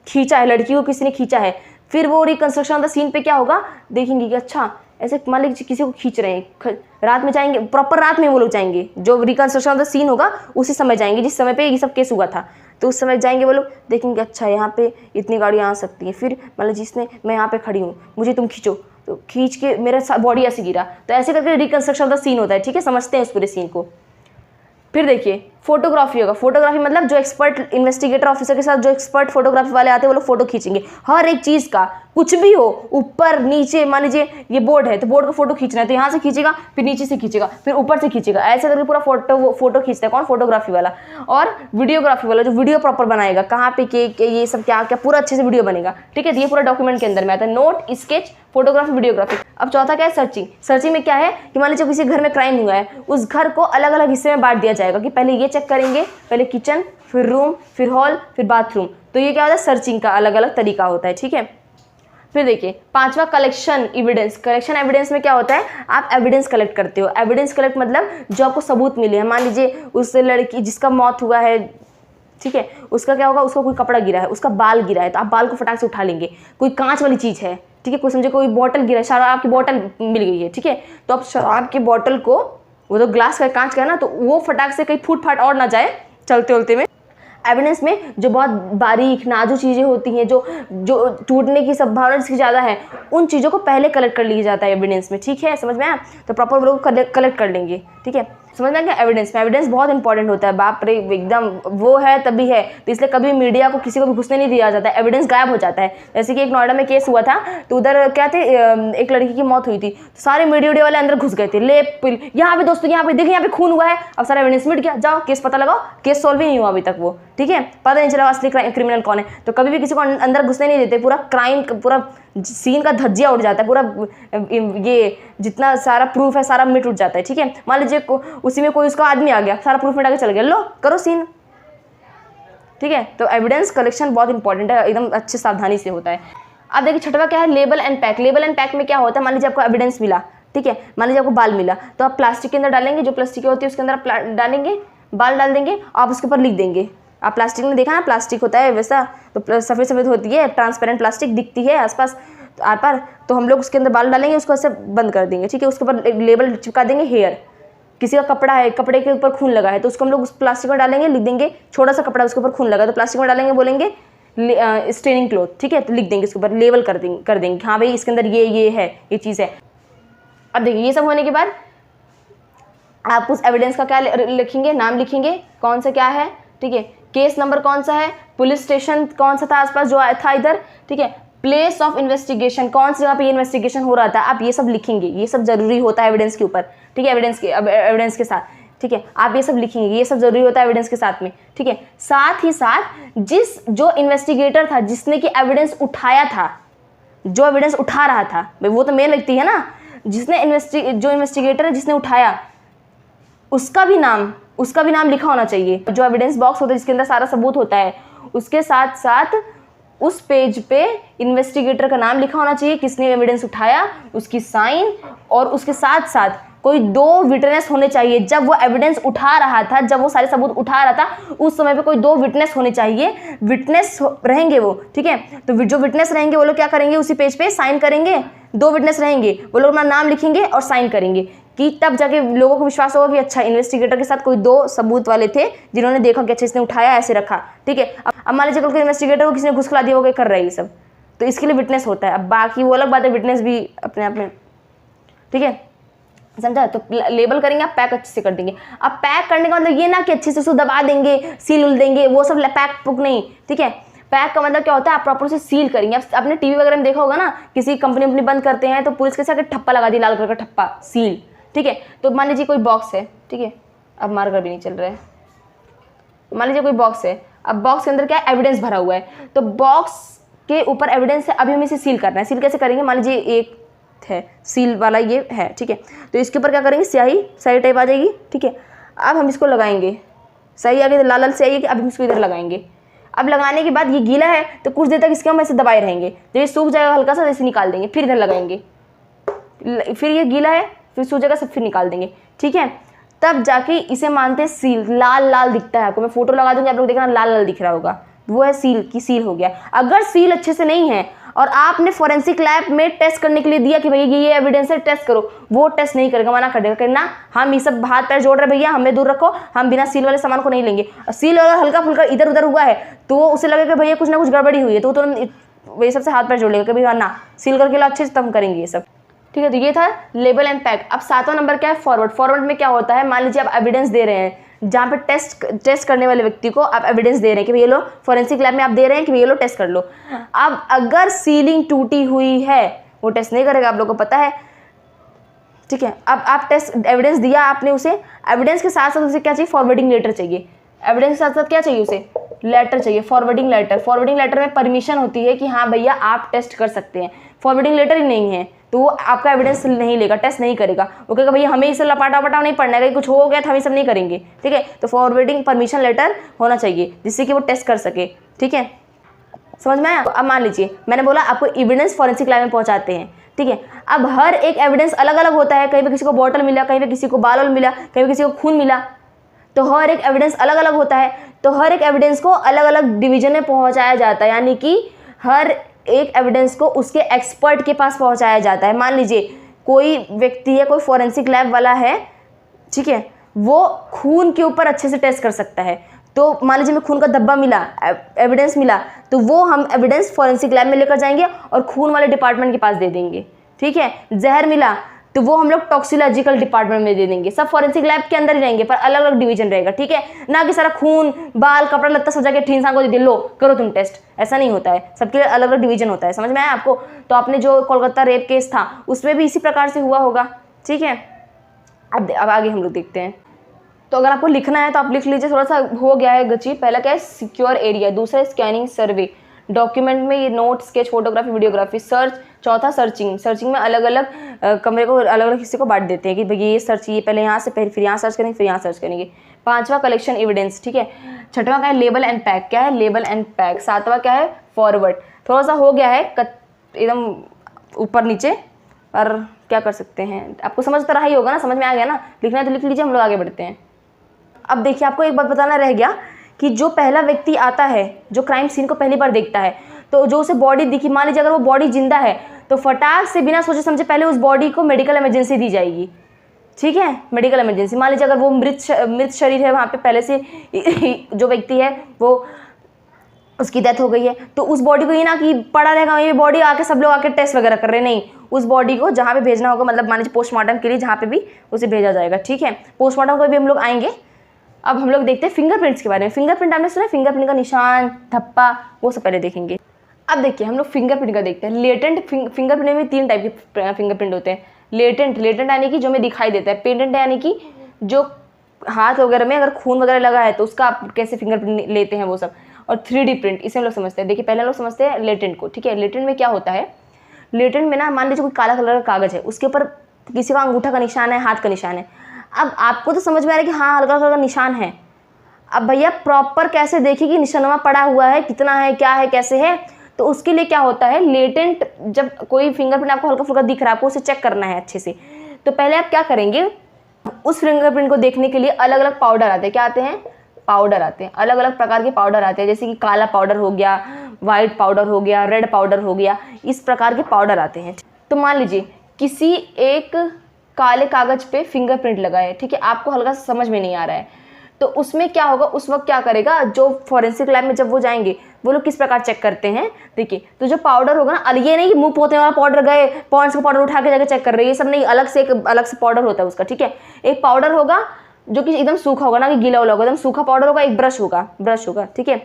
खींचा है, लड़की को किसी ने खींचा है, फिर वो रिकंस्ट्रक्शन ऑफ द सीन पे क्या होगा, देखेंगे कि अच्छा ऐसे मान लीजिए किसी को खींच रहे हैं, रात में जाएंगे, प्रॉपर रात में वो लोग जाएंगे, जो रिकंस्ट्रक्शन ऑफ द सीन होगा उसी समय जाएंगे जिस समय पे ये सब केस हुआ था, तो उस समय जाएंगे वो लोग, देखेंगे अच्छा यहाँ पे इतनी गाड़ियाँ आ सकती हैं। फिर मान लीजिए जिसने मैं यहाँ पे खड़ी हूँ, मुझे तुम खींचो, तो खींच के मेरा बॉडी ऐसे गिरा, तो ऐसे करके रिकंस्ट्रक्शन ऑफ द सीन होता है, ठीक है। समझते हैं उस पूरे सीन को। फिर देखिए फोटोग्राफी होगा। फोटोग्राफी मतलब जो एक्सपर्ट इन्वेस्टिगेटर ऑफिसर के साथ जो एक्सपर्ट फोटोग्राफी वाले आते हैं वो लोग फोटो खींचेंगे हर एक चीज़ का, कुछ भी हो, ऊपर नीचे। मान लीजिए ये बोर्ड है तो बोर्ड का फोटो खींचना है तो यहाँ से खींचेगा, फिर नीचे से खींचेगा, फिर ऊपर से खींचेगा, ऐसे करके पूरा फोटो खींचता है कौन, फोटोग्राफी वाला। और वीडियोग्राफी वाला जो वीडियो प्रॉपर बनाएगा, कहाँ पे के ये सब क्या क्या पूरा अच्छे से वीडियो बनेगा, ठीक है। ये पूरा डॉक्यूमेंट के अंदर में आता है, नोट, स्केच, फोटोग्राफी, वीडियोग्राफी। अब चौथा क्या है, सर्चिंग। सर्चिंग में क्या है कि मान लीजिए किसी घर में क्राइम हुआ है, उस घर को अलग अलग हिस्से में बांट दिया जाएगा कि पहले ये चेक करेंगे, पहले किचन, फिर रूम, फिर हॉल, फिर बाथरूम। तो ये क्या होता है, सर्चिंग का अलग अलग तरीका होता है, ठीक है। फिर देखिए पांचवा कलेक्शन एविडेंस। कलेक्शन एविडेंस में क्या होता है, आप एविडेंस कलेक्ट करते हो। एविडेंस कलेक्ट मतलब जो आपको सबूत मिले हैं। मान लीजिए उस लड़की जिसका मौत हुआ है, ठीक है, उसका क्या होगा, उसका कोई कपड़ा गिरा है, उसका बाल गिरा है तो आप बाल को फटाक से उठा लेंगे। कोई कांच वाली चीज़ है, ठीक है, कोई समझे कोई बॉटल गिरा है, शराब की बॉटल मिल गई है, ठीक है, तो आप शराब की बॉटल को, वो तो ग्लास का कांच का है ना, तो वो फटाक से कहीं फूट फाट और ना जाए चलते उलते में। एविडेंस में जो बहुत बारीक नाजुक चीज़ें होती हैं, जो टूटने की संभावना इसकी ज़्यादा है, उन चीज़ों को पहले कलेक्ट कर लिया जाता है एविडेंस में, ठीक है। समझ में आया, तो प्रॉपर वो लोग कलेक्ट कर लेंगे, ठीक है। समझ में आ गया। एविडेंस में एविडेंस बहुत इंपॉर्टेंट होता है, बाप रे एकदम वो है तभी है, तो इसलिए कभी मीडिया को किसी को भी घुसने नहीं दिया जाता है, एविडेंस गायब हो जाता है। जैसे कि एक नोएडा में केस हुआ था तो उधर क्या थे, एक लड़की की मौत हुई थी, तो सारे मीडिया वाले अंदर घुस गए थे, यहाँ पे दोस्तों, यहाँ पे देखिए, यहाँ पे खून हुआ है, अब सारा एविडेंस मिट गया, जाओ केस पता लगाओ, केस सॉल्व ही नहीं हुआ अभी तक वो, ठीक है, पता नहीं चला असली क्रिमिनल कौन है। तो कभी भी किसी को अंदर घुसने नहीं देते, पूरा क्राइम, पूरा सीन का धज्जिया उड़ जाता है, पूरा ये जितना सारा प्रूफ है सारा मिट उठ जाता है, ठीक है। मान लीजिए उसी में कोई उसका आदमी आ गया, सारा प्रूफ मिटा के चल गया, लो करो सीन, ठीक है। तो एविडेंस कलेक्शन बहुत इंपॉर्टेंट है, एकदम अच्छे सावधानी से होता है। अब देखिए छठवा क्या है, label and pack. Label and pack में क्या होता है, मान लीजिए आपको एविडेंस मिला, ठीक है, मान लीजिए आपको बाल मिला, तो आप प्लास्टिक के अंदर डालेंगे, जो प्लास्टिक होती है उसके अंदर आप डालेंगे, बाल डाल देंगे, आप उसके ऊपर लिख देंगे। आप प्लास्टिक में देखा ना, प्लास्टिक होता है वैसा, तो सफ़ेद सफ़ेद होती है, ट्रांसपेरेंट प्लास्टिक दिखती है आसपास आर पार, तो हम लोग उसके अंदर बाल डालेंगे, उसको ऐसे बंद कर देंगे, ठीक है। उसके ऊपर लेबल चिपका देंगे, हेयर। किसी का कपड़ा है, कपड़े के ऊपर खून लगा है, तो उसको हम लोग उस प्लास्टिक में डालेंगे, लिख देंगे, छोटा सा कपड़ा उसके ऊपर खून लगा, तो प्लास्टिक में डालेंगे, बोलेंगे स्टेनिंग क्लॉथ, ठीक है, तो लिख देंगे उसके ऊपर, लेबल कर देंगे हाँ भाई इसके अंदर ये है, ये चीज़ है। अब देखिए ये सब होने के बाद आप उस एविडेंस का क्या लिखेंगे, नाम लिखेंगे, कौन सा क्या है, ठीक है, केस नंबर कौन सा है, पुलिस स्टेशन कौन सा था आसपास जो था इधर, ठीक है, प्लेस ऑफ इन्वेस्टिगेशन कौन सी जगह पे ये इन्वेस्टिगेशन हो रहा था, आप ये सब लिखेंगे, ये सब जरूरी होता है एविडेंस के ऊपर, ठीक है, एविडेंस के साथ, ठीक है, आप ये सब लिखेंगे, ये सब जरूरी होता है एविडेंस के साथ में, ठीक है। साथ ही साथ जो इन्वेस्टिगेटर था जिसने कि एविडेंस उठाया था, जो एविडेंस उठा रहा था, वो तो मेन व्यक्ति है ना, जिसने जो इन्वेस्टिगेटर है जिसने उठाया, उसका भी नाम लिखा होना चाहिए। जो एविडेंस बॉक्स होता है जिसके अंदर सारा सबूत होता है, उसके साथ साथ उस पेज पे इन्वेस्टिगेटर का नाम लिखा होना चाहिए, किसने एविडेंस उठाया, उसकी साइन, और उसके साथ साथ कोई 2 विटनेस होने चाहिए। जब वो एविडेंस उठा रहा था, जब वो सारे सबूत उठा रहा था, उस समय पे कोई 2 विटनेस होने चाहिए, विटनेस रहेंगे वो, ठीक है। तो जो विटनेस रहेंगे वो लोग क्या करेंगे, उसी पेज पे साइन करेंगे, 2 विटनेस रहेंगे, वो लोग अपना नाम लिखेंगे और साइन करेंगे, कि तब जाके लोगों को विश्वास होगा कि अच्छा इन्वेस्टिगेटर के साथ कोई 2 सबूत वाले थे जिन्होंने देखा कि अच्छा इसने उठाया, ऐसे रखा, ठीक है। अब मान लीजिए कल इन्वेस्टिगेटर को किसी ने घुस खिला दिया, वो कर रहा है ये सब, तो इसके लिए विटनेस होता है। अब बाकी वो अलग बात है, विटनेस भी अपने आप में, ठीक है, समझा। तो लेबल करेंगे, आप पैक अच्छे से कर देंगे। अब पैक करने का मतलब ये ना कि अच्छे से उसको दबा देंगे, सील उल देंगे, वो सब पैक पुक नहीं, ठीक है। पैक का मतलब क्या होता है, आप प्रॉपर से सील करेंगे। अब आपने टीवी वगैरह में देखा होगा ना, किसी कंपनी बंद करते हैं तो पुलिस के साथ ठप्पा लगा दी, लाल कलर का ठप्पा, सील, ठीक है। तो मान लीजिए कोई बॉक्स है, ठीक है, अब मार्कर भी नहीं चल रहा है, मान लीजिए कोई बॉक्स है, अब बॉक्स के अंदर क्या है, एविडेंस भरा हुआ है, तो बॉक्स के ऊपर एविडेंस है, अभी हमें इसे सील करना है। सील कैसे करेंगे, मान लीजिए एक है सील वाला, ये है, ठीक है, तो इसके ऊपर क्या करेंगे, स्याही टाइप आ जाएगी, ठीक है। अब हम इसको लगाएंगे, सही आगे लाल लाल स्याही, अब हम इसको इधर लगाएंगे। अब लगाने के बाद ये गीला है तो कुछ देर तक इसके हम ऐसे दबाए रहेंगे, जब ये सूख जाएगा हल्का सा ऐसे निकाल देंगे, फिर इधर लगाएंगे, फिर ये गीला है, फिर सूख जाएगा, सब फिर निकाल देंगे, ठीक है। तब जाके इसे मानते हैं सील। लाल लाल दिखता है आपको, मैं फोटो लगा दूंगी, आप लोग देखना लाल लाल दिख रहा होगा, वो है सील की, सील हो गया। अगर सील अच्छे से नहीं है और आपने फॉरेंसिक लैब में टेस्ट करने के लिए दिया कि भैया ये एविडेंस है, टेस्ट करो, वो टेस्ट नहीं करेगा, मना कर देगा, कहना हम ये सब हाथ पैर जोड़ रहे भैया, हमें दूर रखो, हम बिना सील वाले सामान को नहीं लेंगे। सील अगर हल्का फुल्का इधर उधर हुआ है तो वो उसे लगेगा भैया कुछ ना कुछ गड़बड़ी हुई है, तो तुरंत वही सबसे हाथ पैर जोड़ लेगा, कभी ना सील करके ला, अच्छे से तब करेंगे ये सब, ठीक है। तो ये था लेबल एंड पैक। अब 7वां नंबर क्या है, फॉरवर्ड। फॉरवर्ड में क्या होता है, मान लीजिए आप एविडेंस दे रहे हैं, जहाँ पे टेस्ट करने वाले व्यक्ति को आप एविडेंस दे रहे हैं कि भैया लो फॉरेंसिक लैब में आप दे रहे हैं कि भैया लो टेस्ट कर लो। अब अगर सीलिंग टूटी हुई है, वो टेस्ट नहीं करेगा, आप लोगों को पता है, ठीक है। अब आप टेस्ट एविडेंस दिया आपने उसे, एविडेंस के साथ साथ उसे क्या चाहिए, फॉरवर्डिंग लेटर चाहिए। एविडेंस के साथ साथ क्या चाहिए उसे, लेटर चाहिए, फॉरवर्डिंग लेटर। फॉरवर्डिंग लेटर में परमिशन होती है कि हाँ भैया आप टेस्ट कर सकते हैं। फॉरवर्डिंग लेटर ही नहीं है तो वो आपका एविडेंस नहीं लेगा, टेस्ट नहीं करेगा, वो कहेगा भैया हमें इसे लपाटा वपाटा नहीं पढ़ना है, कुछ हो गया तो हम ये सब नहीं करेंगे, ठीक है। तो फॉरवर्डिंग परमिशन लेटर होना चाहिए जिससे कि वो टेस्ट कर सके, ठीक है, समझ में आया। अब मान लीजिए मैंने बोला आपको एविडेंस फॉरेंसिक लैब में पहुंचाते हैं, ठीक है। अब हर एक एविडेंस अलग अलग होता है, कहीं पे किसी को बॉटल मिला, कहीं पे किसी को बाल मिला, कहीं पे किसी को खून मिला, तो हर एक एविडेंस अलग अलग होता है। तो हर एक एविडेंस को अलग अलग डिवीजन में पहुंचाया जाता है, यानी कि हर एक एविडेंस को उसके एक्सपर्ट के पास पहुंचाया जाता है। मान लीजिए कोई व्यक्ति है, कोई फॉरेंसिक लैब वाला है, ठीक है, वो खून के ऊपर अच्छे से टेस्ट कर सकता है। तो मान लीजिए मैं खून का धब्बा मिला, एविडेंस मिला, तो वो हम एविडेंस फॉरेंसिक लैब में लेकर जाएंगे और खून वाले डिपार्टमेंट के पास दे देंगे, ठीक है। जहर मिला तो वो हम लोग टॉक्सिकोलॉजिकल डिपार्टमेंट में दे देंगे। सब फॉरेंसिक लैब के अंदर ही रहेंगे पर अलग अलग डिवीजन रहेगा, ठीक है। ना कि सारा खून बाल कपड़ा लत्ता सब जाके इंसान को दे लो करो तुम टेस्ट, ऐसा नहीं होता है, सबके अलग अलग डिवीजन होता है। समझ में आया आपको। तो आपने जो कोलकाता रेप केस था उसमें भी इसी प्रकार से हुआ होगा, ठीक है। अब आगे हम लोग देखते हैं। तो अगर आपको लिखना है तो आप लिख लीजिए, थोड़ा सा हो गया है गची। पहला क्या है, सिक्योर एरिया, दूसरा स्कैनिंग सर्वे, डॉक्यूमेंट में ये note sketch photography videography, search, चौथा सर्चिंग। सर्चिंग में अलग अलग कमरे को अलग अलग हिस्से को बांट देते हैं कि भैया ये सर्च, ये पहले यहाँ से फिर यहाँ सर्च करेंगे, फिर यहाँ सर्च करेंगे। पांचवा कलेक्शन एविडेंस, ठीक है। छठवां क्या है, लेबल एंड पैक, क्या है लेबल एंड पैक। सातवां क्या है, फॉरवर्ड। थोड़ा सा हो गया है एकदम ऊपर नीचे, पर क्या कर सकते हैं, आपको समझ तो रहा ही होगा ना, समझ में आ गया ना। लिखना है तो लिख लीजिए, हम लोग आगे बढ़ते हैं। अब देखिए आपको एक बात बताना रह गया कि जो पहला व्यक्ति आता है जो क्राइम सीन को पहली बार देखता है, तो जो उसे बॉडी दिखी, मान लीजिए अगर वो बॉडी जिंदा है तो फटाक से बिना सोचे समझे पहले उस बॉडी को मेडिकल इमरजेंसी दी जाएगी, ठीक है। मेडिकल इमरजेंसी, मान लीजिए अगर वो मृत शरीर है, वहाँ पे पहले से जो व्यक्ति है वो उसकी डेथ हो गई है, तो उस बॉडी को ये ना कि पड़ा रहेगा ये बॉडी, आके सब लोग आके टेस्ट वगैरह कर रहे, नहीं, उस बॉडी को जहाँ पे भेजना होगा, मतलब मान लीजिए पोस्टमार्टम के लिए जहाँ पे भी उसे भेजा जाएगा। ठीक है, पोस्टमार्टम को भी हम लोग आएंगे। अब हम लोग देखते हैं फिंगरप्रिंट्स के बारे में। फिंगरप्रिंट आपने सुना, फिंगरप्रिंट का निशान, धब्बा, वो सब पहले देखेंगे। अब देखिए हम लोग फिंगरप्रिंट का देखते हैं। लेटेंट फिंगरप्रिंट में 3 टाइप के फिंगरप्रिंट होते हैं। लेटेंट यानी कि जो हमें दिखाई देता है। पेटेंट यानी कि जो हाथ वगैरह में अगर खून वगैरह लगा है तो उसका आप कैसे फिंगरप्रिंट लेते हैं वो सब। और 3D प्रिंट, इसे हम लोग समझते हैं। देखिए पहले हम लोग समझते हैं लेटेंट को। ठीक है, लेटेंट में क्या होता है, लेटेंट में ना मान लीजिए कोई काला कलर का कागज़ है, उसके ऊपर किसी का अंगूठा का निशान है, हाथ का निशान है। अब आपको तो समझ में आ रहा है कि हाँ हल्का हल्का निशान है। अब भैया प्रॉपर कैसे देखिए कि निशानवा पड़ा हुआ है, कितना है, क्या है, कैसे है, तो उसके लिए क्या होता है, लेटेंट जब कोई फिंगरप्रिंट आपको हल्का फुल्का दिख रहा है, आपको उसे चेक करना है अच्छे से, तो पहले आप क्या करेंगे, उस फिंगरप्रिंट को देखने के लिए अलग अलग पाउडर आते हैं। क्या आते हैं, पाउडर आते हैं, अलग अलग प्रकार के पाउडर आते हैं। जैसे कि काला पाउडर हो गया, वाइट पाउडर हो गया, रेड पाउडर हो गया, इस प्रकार के पाउडर आते हैं। तो मान लीजिए किसी एक काले कागज पे फिंगरप्रिंट लगा है, ठीक है, आपको हल्का सा समझ में नहीं आ रहा है, तो उसमें क्या होगा, उस वक्त क्या करेगा, जो फॉरेंसिक लैब में जब वो जाएंगे, वो लोग किस प्रकार चेक करते हैं, देखिए, तो जो पाउडर होगा ना, ये नहीं कि मुंह पोतने वाला पाउडर गए पॉन्ड्स का पाउडर उठा के जाकर चेक कर रहे हैं, ये सब नहीं, अलग से एक अलग से पाउडर होता है उसका। ठीक है, एक पाउडर होगा जो कि एकदम सूखा होगा ना, कि गीला वाला होगा, एकदम सूखा पाउडर होगा। एक ब्रश होगा, ठीक है,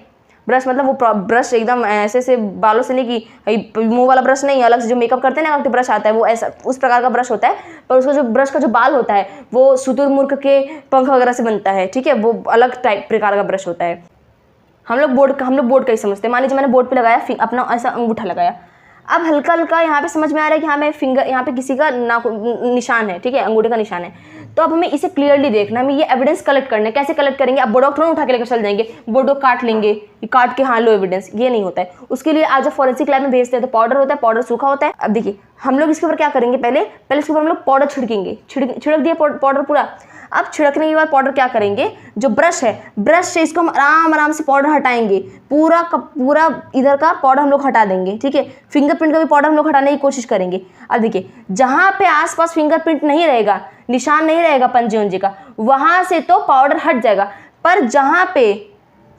ब्रश मतलब वो ब्रश एकदम ऐसे बालों से नहीं, कि मुंह वाला ब्रश नहीं, अलग से जो मेकअप करते हैं ना, ब्रश आता है, वो ऐसा उस प्रकार का ब्रश होता है। पर उसका जो ब्रश का जो बाल होता है वो शुतुरमुर्ग के पंख वगैरह से बनता है। ठीक है, वो अलग टाइप प्रकार का ब्रश होता है। हम लोग बोर्ड का ही समझते हैं। मान लीजिए मैंने बोर्ड पे लगाया, अपना ऐसा अंगूठा लगाया, अब हल्का हल्का यहाँ पे समझ में आ रहा है कि हाँ मैं फिंगर, यहाँ पे किसी का निशान है, ठीक है, अंगूठे का निशान है। तो अब हमें इसे क्लियरली देखना है, हमें ये एविडेंस कलेक्ट करना है। कैसे कलेक्ट करेंगे, अब बोर्ड थोड़ा उठा के लेकर चल जाएंगे, बोर्ड को काट लेंगे, काट के हाँ लो एविडेंस, ये नहीं होता है। उसके लिए आज जब फॉरेंसिक लैब में भेजते हैं तो पाउडर होता है, पाउडर सूखा होता है। अब देखिए हम लोग इसके ऊपर क्या करेंगे, पहले इसके ऊपर हम लोग पाउडर छिड़केंगे, छिड़क दिया पाउडर पूरा। अब छिड़कने के बाद पाउडर क्या करेंगे, जो ब्रश है, ब्रश से इसको हम आराम से पाउडर हटाएंगे, पूरा का पूरा इधर का पाउडर हम लोग हटा देंगे। ठीक है, फिंगरप्रिंट का भी पाउडर हम लोग हटाने की कोशिश करेंगे। अब देखिए जहाँ पे आसपास फिंगरप्रिंट नहीं रहेगा, निशान नहीं रहेगा पंजे उंजे का, वहाँ से तो पाउडर हट जाएगा, पर जहाँ पे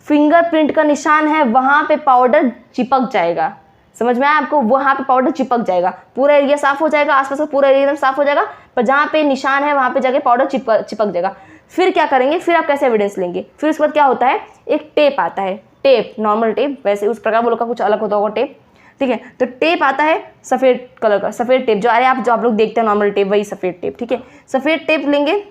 फिंगरप्रिंट का निशान है वहाँ पे पाउडर चिपक जाएगा। समझ में आया आपको, वहाँ पे पाउडर चिपक जाएगा, पूरा एरिया साफ हो जाएगा, आसपास का पूरा एरिया एकदम साफ हो जाएगा, पर जहाँ पे निशान है वहाँ पे जाके पाउडर चिपक जाएगा। फिर क्या करेंगे, फिर आप कैसे एविडेंस लेंगे, फिर उसके बाद क्या होता है, एक टेप आता है, टेप, नॉर्मल टेप, वैसे उस प्रकार बोलो का कुछ अलग होता होगा टेप। ठीक है, तो टेप आता है सफ़ेद कलर का, सफ़ेद टेप, जो आप लोग देखते हैं नॉर्मल टेप, वही सफ़ेद टेप। ठीक है, सफ़ेद टेप लेंगे,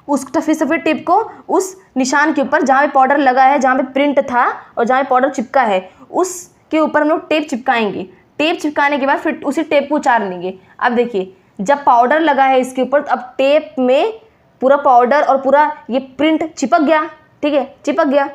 उस सफ़ेद टेप को उस निशान के ऊपर जहाँ पे पाउडर लगा है, जहाँ पे प्रिंट था और जहाँ पे पाउडर चिपका है, उस के ऊपर हम लोग टेप चिपकाएंगे। टेप चिपकाने के बाद फिर उसी टेप को उतार लेंगे। अब देखिए जब पाउडर लगा है इसके ऊपर, अब टेप में पूरा पाउडर और पूरा ये प्रिंट चिपक गया। ठीक है, चिपक गया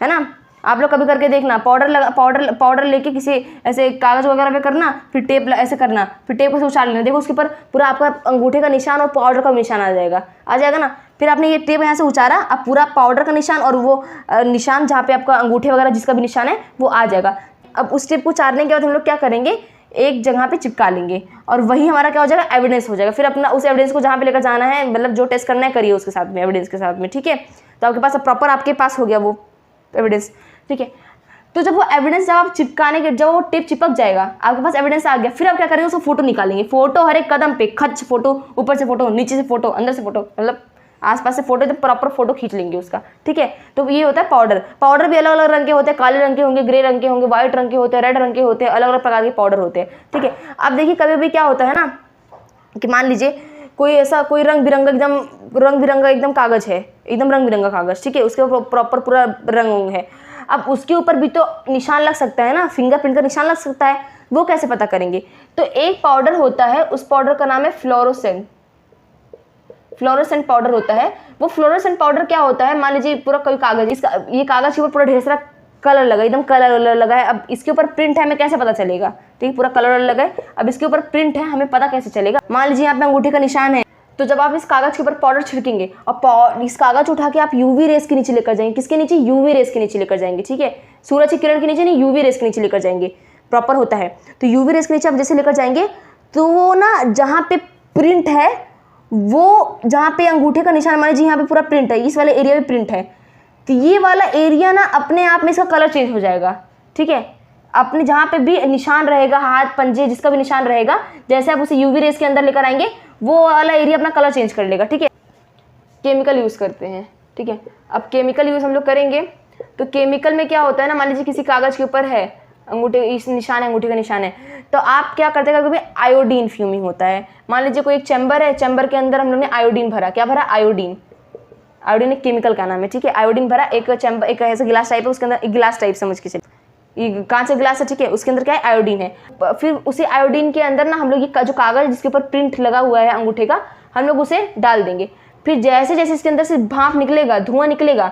है ना। आप लोग कभी करके देखना, पाउडर लेके किसी ऐसे कागज़ वगैरह पे करना, फिर टेप ऐसे करना, फिर टेप को से उछाल लेना, देखो उसके ऊपर पूरा आपका अंगूठे का निशान और पाउडर का निशान आ जाएगा ना। फिर आपने ये टेप यहाँ से उतारा, अब पूरा पाउडर का निशान और वो निशान जहाँ पे आपका अंगूठे वगैरह जिसका भी निशान है वो आ जाएगा। अब उस टेप को उतारने के बाद हम लोग क्या करेंगे, एक जगह पे चिपका लेंगे और वही हमारा क्या हो जाएगा, एविडेंस हो जाएगा। फिर अपना उस एविडेंस को जहाँ पे लेकर जाना है, मतलब जो टेस्ट करना है करिए उसके साथ में, एविडेंस के साथ में। ठीक है, तो आपके पास प्रॉपर आपके पास हो गया वो एविडेंस। ठीक है, तो जब वो एविडेंस जब आप चिपकाने के, जब वो टेप चिपक जाएगा, आपके पास एविडेंस आ गया, फिर आप क्या करेंगे, उसको फोटो निकालेंगे। फोटो हर एक कदम पे, खच फोटो, ऊपर से फोटो, नीचे से फोटो, अंदर से फोटो, मतलब आसपास से फोटो, तो प्रॉपर फोटो खींच लेंगे उसका। ठीक है, तो ये होता है पाउडर भी अलग अलग रंग के होते हैं, काले रंग के होंगे, ग्रे रंग के होंगे, व्हाइट रंग के होते हैं, रेड रंग के होते हैं, अलग अलग प्रकार के पाउडर होते हैं। ठीक है, अब देखिए कभी भी क्या होता है ना, कि मान लीजिए कोई रंग बिरंगा एकदम कागज़ है, एकदम रंग बिरंगा कागज़। ठीक है, उसके ऊपर प्रॉपर पूरा रंग है, अब उसके ऊपर भी तो निशान लग सकता है ना, फिंगरप्रिंट का निशान लग सकता है, वो कैसे पता करेंगे। तो एक पाउडर होता है, उस पाउडर का नाम है फ्लोरोसेंट पाउडर होता है। वो फ्लोरोसेंट पाउडर क्या होता है, मान लीजिए पूरा कोई कागज, ये कागज के ऊपर पूरा ढेर सारा कलर लगा, एकदम कलर लगा है। अब इसके ऊपर प्रिंट है, हमें कैसे पता चलेगा, ठीक है, पूरा कलर लगा है, अब इसके ऊपर प्रिंट है, हमें पता कैसे चलेगा। मान लीजिए यहाँ पे अंगूठे का निशान है, तो जब आप इस कागज के ऊपर पाउडर छिड़केंगे और इस कागज उठा के आप यूवी रेस के नीचे लेकर जाएंगे, किसके नीचे, यूवी रेस के नीचे लेकर जाएंगे। ठीक है, सूरज की किरण के नीचे नहीं, यूवी रेस के नीचे लेकर जाएंगे, प्रॉपर होता है। तो यूवी रेस के नीचे आप जैसे लेकर जाएंगे, तो वो ना जहाँ पे प्रिंट है, वो जहाँ पे अंगूठे का निशान, मान लीजिए यहाँ पे पूरा प्रिंट है, इस वाले एरिया में प्रिंट है, तो ये वाला एरिया ना अपने आप में इसका कलर चेंज हो जाएगा। ठीक है, अपने जहाँ पे भी निशान रहेगा, हाथ पंजे जिसका भी निशान रहेगा, जैसे आप उसे यूवी रेस के अंदर लेकर आएंगे वो वाला एरिया अपना कलर चेंज कर लेगा। ठीक है, केमिकल यूज़ करते हैं। ठीक है, अब केमिकल यूज़ हम लोग करेंगे तो केमिकल में क्या होता है ना, मान लीजिए किसी कागज़ के ऊपर है अंगूठे, इस निशान है, अंगूठे का निशान है, तो आप क्या करते हैं, कभी आयोडीन फ्यूमिंग होता है। मान लीजिए कोई एक चैम्बर है, चैम्बर के अंदर हम लोग ने आयोडीन भरा, क्या भरा, आयोडीन। आयोडीन एक केमिकल का नाम है। ठीक है, आयोडीन भरा, एक चैम्बर, एक ऐसा गिलास टाइप है, उसके अंदर एक गिलास टाइप समझ के चलिए, कांच का गिलास है। ठीक है, उसके अंदर क्या है, आयोडीन है। फिर उसी आयोडीन के अंदर ना हम लोग ये जो कागज़ जिसके ऊपर प्रिंट लगा हुआ है अंगूठे का, हम लोग उसे डाल देंगे। फिर जैसे जैसे इसके अंदर से भाप निकलेगा, धुआं निकलेगा,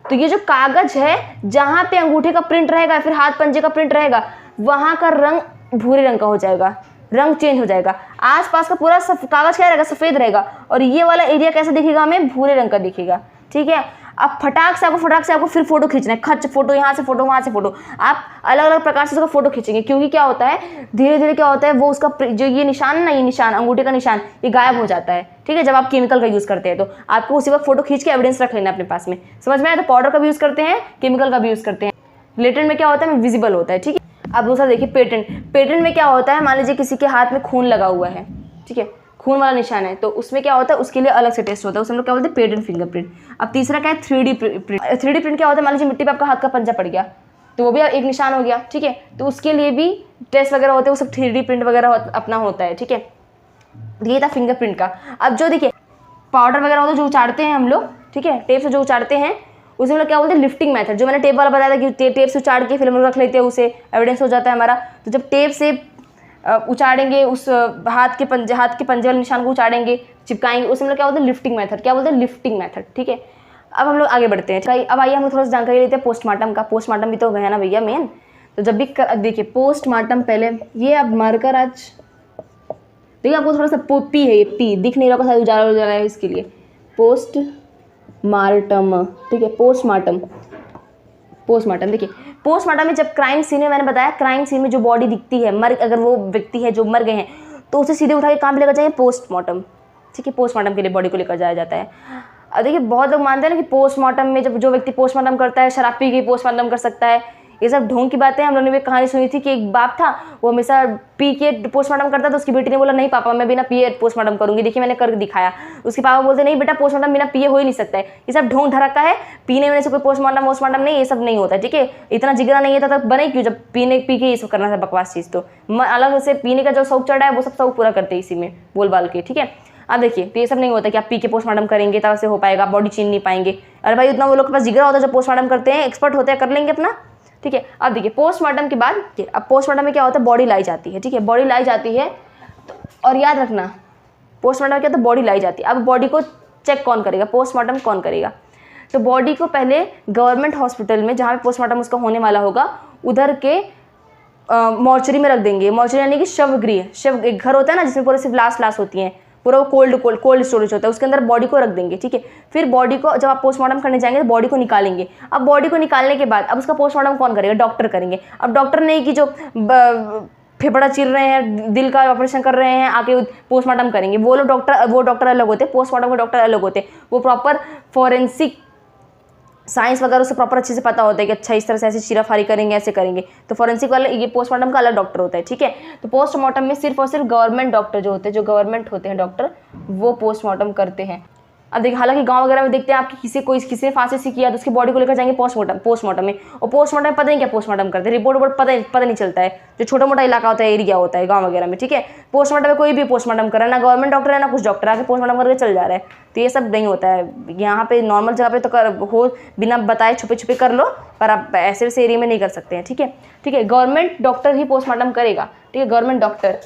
तो ये जो कागज़ है जहाँ पे अंगूठे का प्रिंट रहेगा, फिर हाथ पंजे का प्रिंट रहेगा, वहाँ का रंग भूरे रंग का हो जाएगा, रंग चेंज हो जाएगा। आसपास का पूरा कागज़ क्या रहेगा, सफ़ेद रहेगा, और ये वाला एरिया कैसा दिखेगा हमें, भूरे रंग का दिखेगा। ठीक है, अब फटाक से आपको फिर फोटो खींचना है, खच फोटो, यहाँ से फोटो, वहाँ से फोटो, आप अलग अलग प्रकार से उसका फोटो खींचेंगे। क्योंकि क्या होता है, धीरे धीरे क्या होता है, वो उसका जो ये निशान ना, ये निशान अंगूठे का निशान, ये गायब हो जाता है। ठीक है, जब आप केमिकल का यूज़ करते हैं तो आपको उसी वक्त फोटो खींच के एविडेंस रख लेना अपने पास में। समझ में आया? तो पाउडर का भी यूज़ करते हैं, केमिकल का भी यूज़ करते हैं। लेटेंट में क्या होता है, विजिबल होता है। ठीक है, अब दूसरा देखिए पेटेंट। पेटेंट में क्या होता है, मान लीजिए किसी के हाथ में खून लगा हुआ है, ठीक है, खून वाला निशान है, तो उसमें क्या होता है, उसके लिए अलग से टेस्ट होता है, उसे हम लोग क्या बोलते हैं, पेटेंट फिंगरप्रिंट। अब तीसरा क्या है, 3D प्रिंट। 3D प्रिंट क्या होता है, मान लीजिए मिट्टी पे आपका हाथ का पंजा पड़ गया तो वो भी एक निशान हो गया। ठीक है, तो उसके लिए भी टेस्ट वगैरह होते हैं, वो सब 3D प्रिंट वगैरह अपना होता है। ठीक है, ये था फिंगरप्रिंट का। अब जो देखिए पाउडर वगैरह होता है जो उचाड़ते हैं हम लोग, ठीक है, टेप से जो उचाड़ते हैं, उसे हम लोग क्या बोलते हैं, लिफ्टिंग मेथड। जो मैंने टेप वाला बताया था कि टेप से उचाड़ के फिर हम लोग रख लेते हैं, उसे एविडेंस हो जाता है हमारा। तो जब टेप से उचाड़ेंगे, उस हाथ के पंजे वाले निशान को उचाड़ेंगे, चिपकाएंगे, उसे हम लोग क्या बोलते हैं, लिफ्टिंग मेथड। क्या बोलते हैं, लिफ्टिंग मेथड। ठीक है, अब हम लोग आगे बढ़ते हैं। अब आइए हम लोग थोड़ा सा जानकारी लेते हैं पोस्टमार्टम का। पोस्टमार्टम भी तो है ना भैया मेन। तो जब भी देखिए पोस्टमार्टम, पहले ये अब मार्कर आज देखिए आपको थोड़ा सा पी है, ये पी दिख नहीं रहा, शायद उजाला है, इसके लिए पोस्टमार्टम। ठीक है, पोस्टमार्टम देखिए पोस्टमार्टम में जब क्राइम सीन में, मैंने बताया क्राइम सीन में जो बॉडी दिखती है, अगर वो व्यक्ति है जो मर गए हैं, तो उसे सीधे उठा के कहाँ पे लेकर जाएंगे, पोस्टमार्टम। ठीक है, पोस्टमार्टम के लिए बॉडी को लेकर जाया जाता है। अब देखिए बहुत लोग मानते हैं ना कि पोस्टमार्टम में जब जो व्यक्ति पोस्टमार्टम करता है, शराब पी के पोस्टमार्टम कर सकता है, ये सब ढोंग की बातें हैं। हम लोगों ने भी कहानी सुनी थी कि एक बाप था, वो हमेशा पी के पोस्टमार्टम करता था। उसकी बेटी ने बोला नहीं पापा मैं बिना पिए पोस्टमार्टम करूंगी, देखिए मैंने करके दिखाया। उसके पापा बोलते नहीं बेटा पोस्टमार्टम बिना पिए हो ही नहीं सकता है, ये सब ढोंग धड़का है, पीने में से कोई पोस्टमार्टम नहीं, ये सब नहीं होता। ठीक है, इतना जिगरा नहीं था तब बने क्यों, जब पी के ये सब करना था बकवास चीज़। तो अलग से पीने का जो शौक चढ़ा है वो सब शौक पूरा करते हैं इसी में बोल बाल के। ठीक है, अब देखिए तो ये सब नहीं होता कि आप पी के पोस्टमार्टम करेंगे तब से हो पाएगा, बॉडी छीन नहीं पाएंगे। अरे भाई उतना वो लोग के पास जिगरा होता है, जब पोस्टमार्टम करते हैं, एक्सपर्ट होते हैं, कर लेंगे अपना। ठीक है, अब देखिए पोस्टमार्टम के बाद, अब पोस्टमार्टम में क्या होता है, बॉडी लाई जाती है। ठीक है, बॉडी लाई जाती है और याद रखना पोस्टमार्टम में क्या होता है, बॉडी लाई जाती है। अब बॉडी को चेक कौन करेगा, पोस्टमार्टम कौन करेगा, तो बॉडी को पहले गवर्नमेंट हॉस्पिटल में जहाँ पे पोस्टमार्टम उसका होने वाला होगा उधर के मॉर्चरी में रख देंगे। मॉर्चरी यानी कि शवगृह, एक घर होता है ना जिसमें पूरे सिर्फ लाश होती हैं, पूरा वो कोल्ड स्टोरेज होता है, उसके अंदर बॉडी को रख देंगे। ठीक है, फिर बॉडी को जब आप पोस्टमार्टम करने जाएंगे तो बॉडी को निकालेंगे। अब बॉडी को निकालने के बाद अब उसका पोस्टमार्टम कौन करेगा, डॉक्टर करेंगे। अब डॉक्टर नहीं कि जो फेफड़ा चीर रहे हैं, दिल का ऑपरेशन कर रहे हैं आके पोस्टमार्टम करेंगे, वो डॉक्टर अलग होते हैं, पोस्टमार्टम के डॉक्टर अलग होते हैं। वो प्रॉपर फॉरेंसिक साइंस वगैरह उसे प्रॉपर अच्छे से पता होता है कि अच्छा इस तरह से ऐसे चीराफारी करेंगे, ऐसे करेंगे। तो फॉरेंसिक वाला ये पोस्टमार्टम का अलग डॉक्टर होता है। ठीक है, तो पोस्टमार्टम में सिर्फ और सिर्फ गवर्नमेंट डॉक्टर जो होते हैं, जो गवर्नमेंट होते हैं डॉक्टर, वो पोस्टमार्टम करते हैं। अब देखिए हालांकि गांव वगैरह में देखते हैं आपकी किसी ने फांसी से किया तो उसकी बॉडी को लेकर जाएंगे पोस्टमार्टम में, और पोस्टमार्टम में पता नहीं क्या पोस्टमार्टम करते हैं, रिपोर्ट पता नहीं चलता है, जो छोटा मोटा इलाका होता है, एरिया होता है गांव वगैरह में। ठीक है, पोस्टमार्टम में कोई भी पोस्टमार्टम कर रहा है, ना गवर्नमेंट डॉक्टर है ना कुछ डॉक्टर, आके पोस्टमार्टम करके चल जा रहा है। तो ये सब नहीं होता है यहाँ पे, नॉर्मल जगह पे तो हो बिना बताए छुपे कर लो, पर आप ऐसे वैसे एरिया में नहीं कर सकते हैं। ठीक है, गवर्नमेंट डॉक्टर ही पोस्टमार्टम करेगा। ठीक है, गवर्नमेंट डॉक्टर,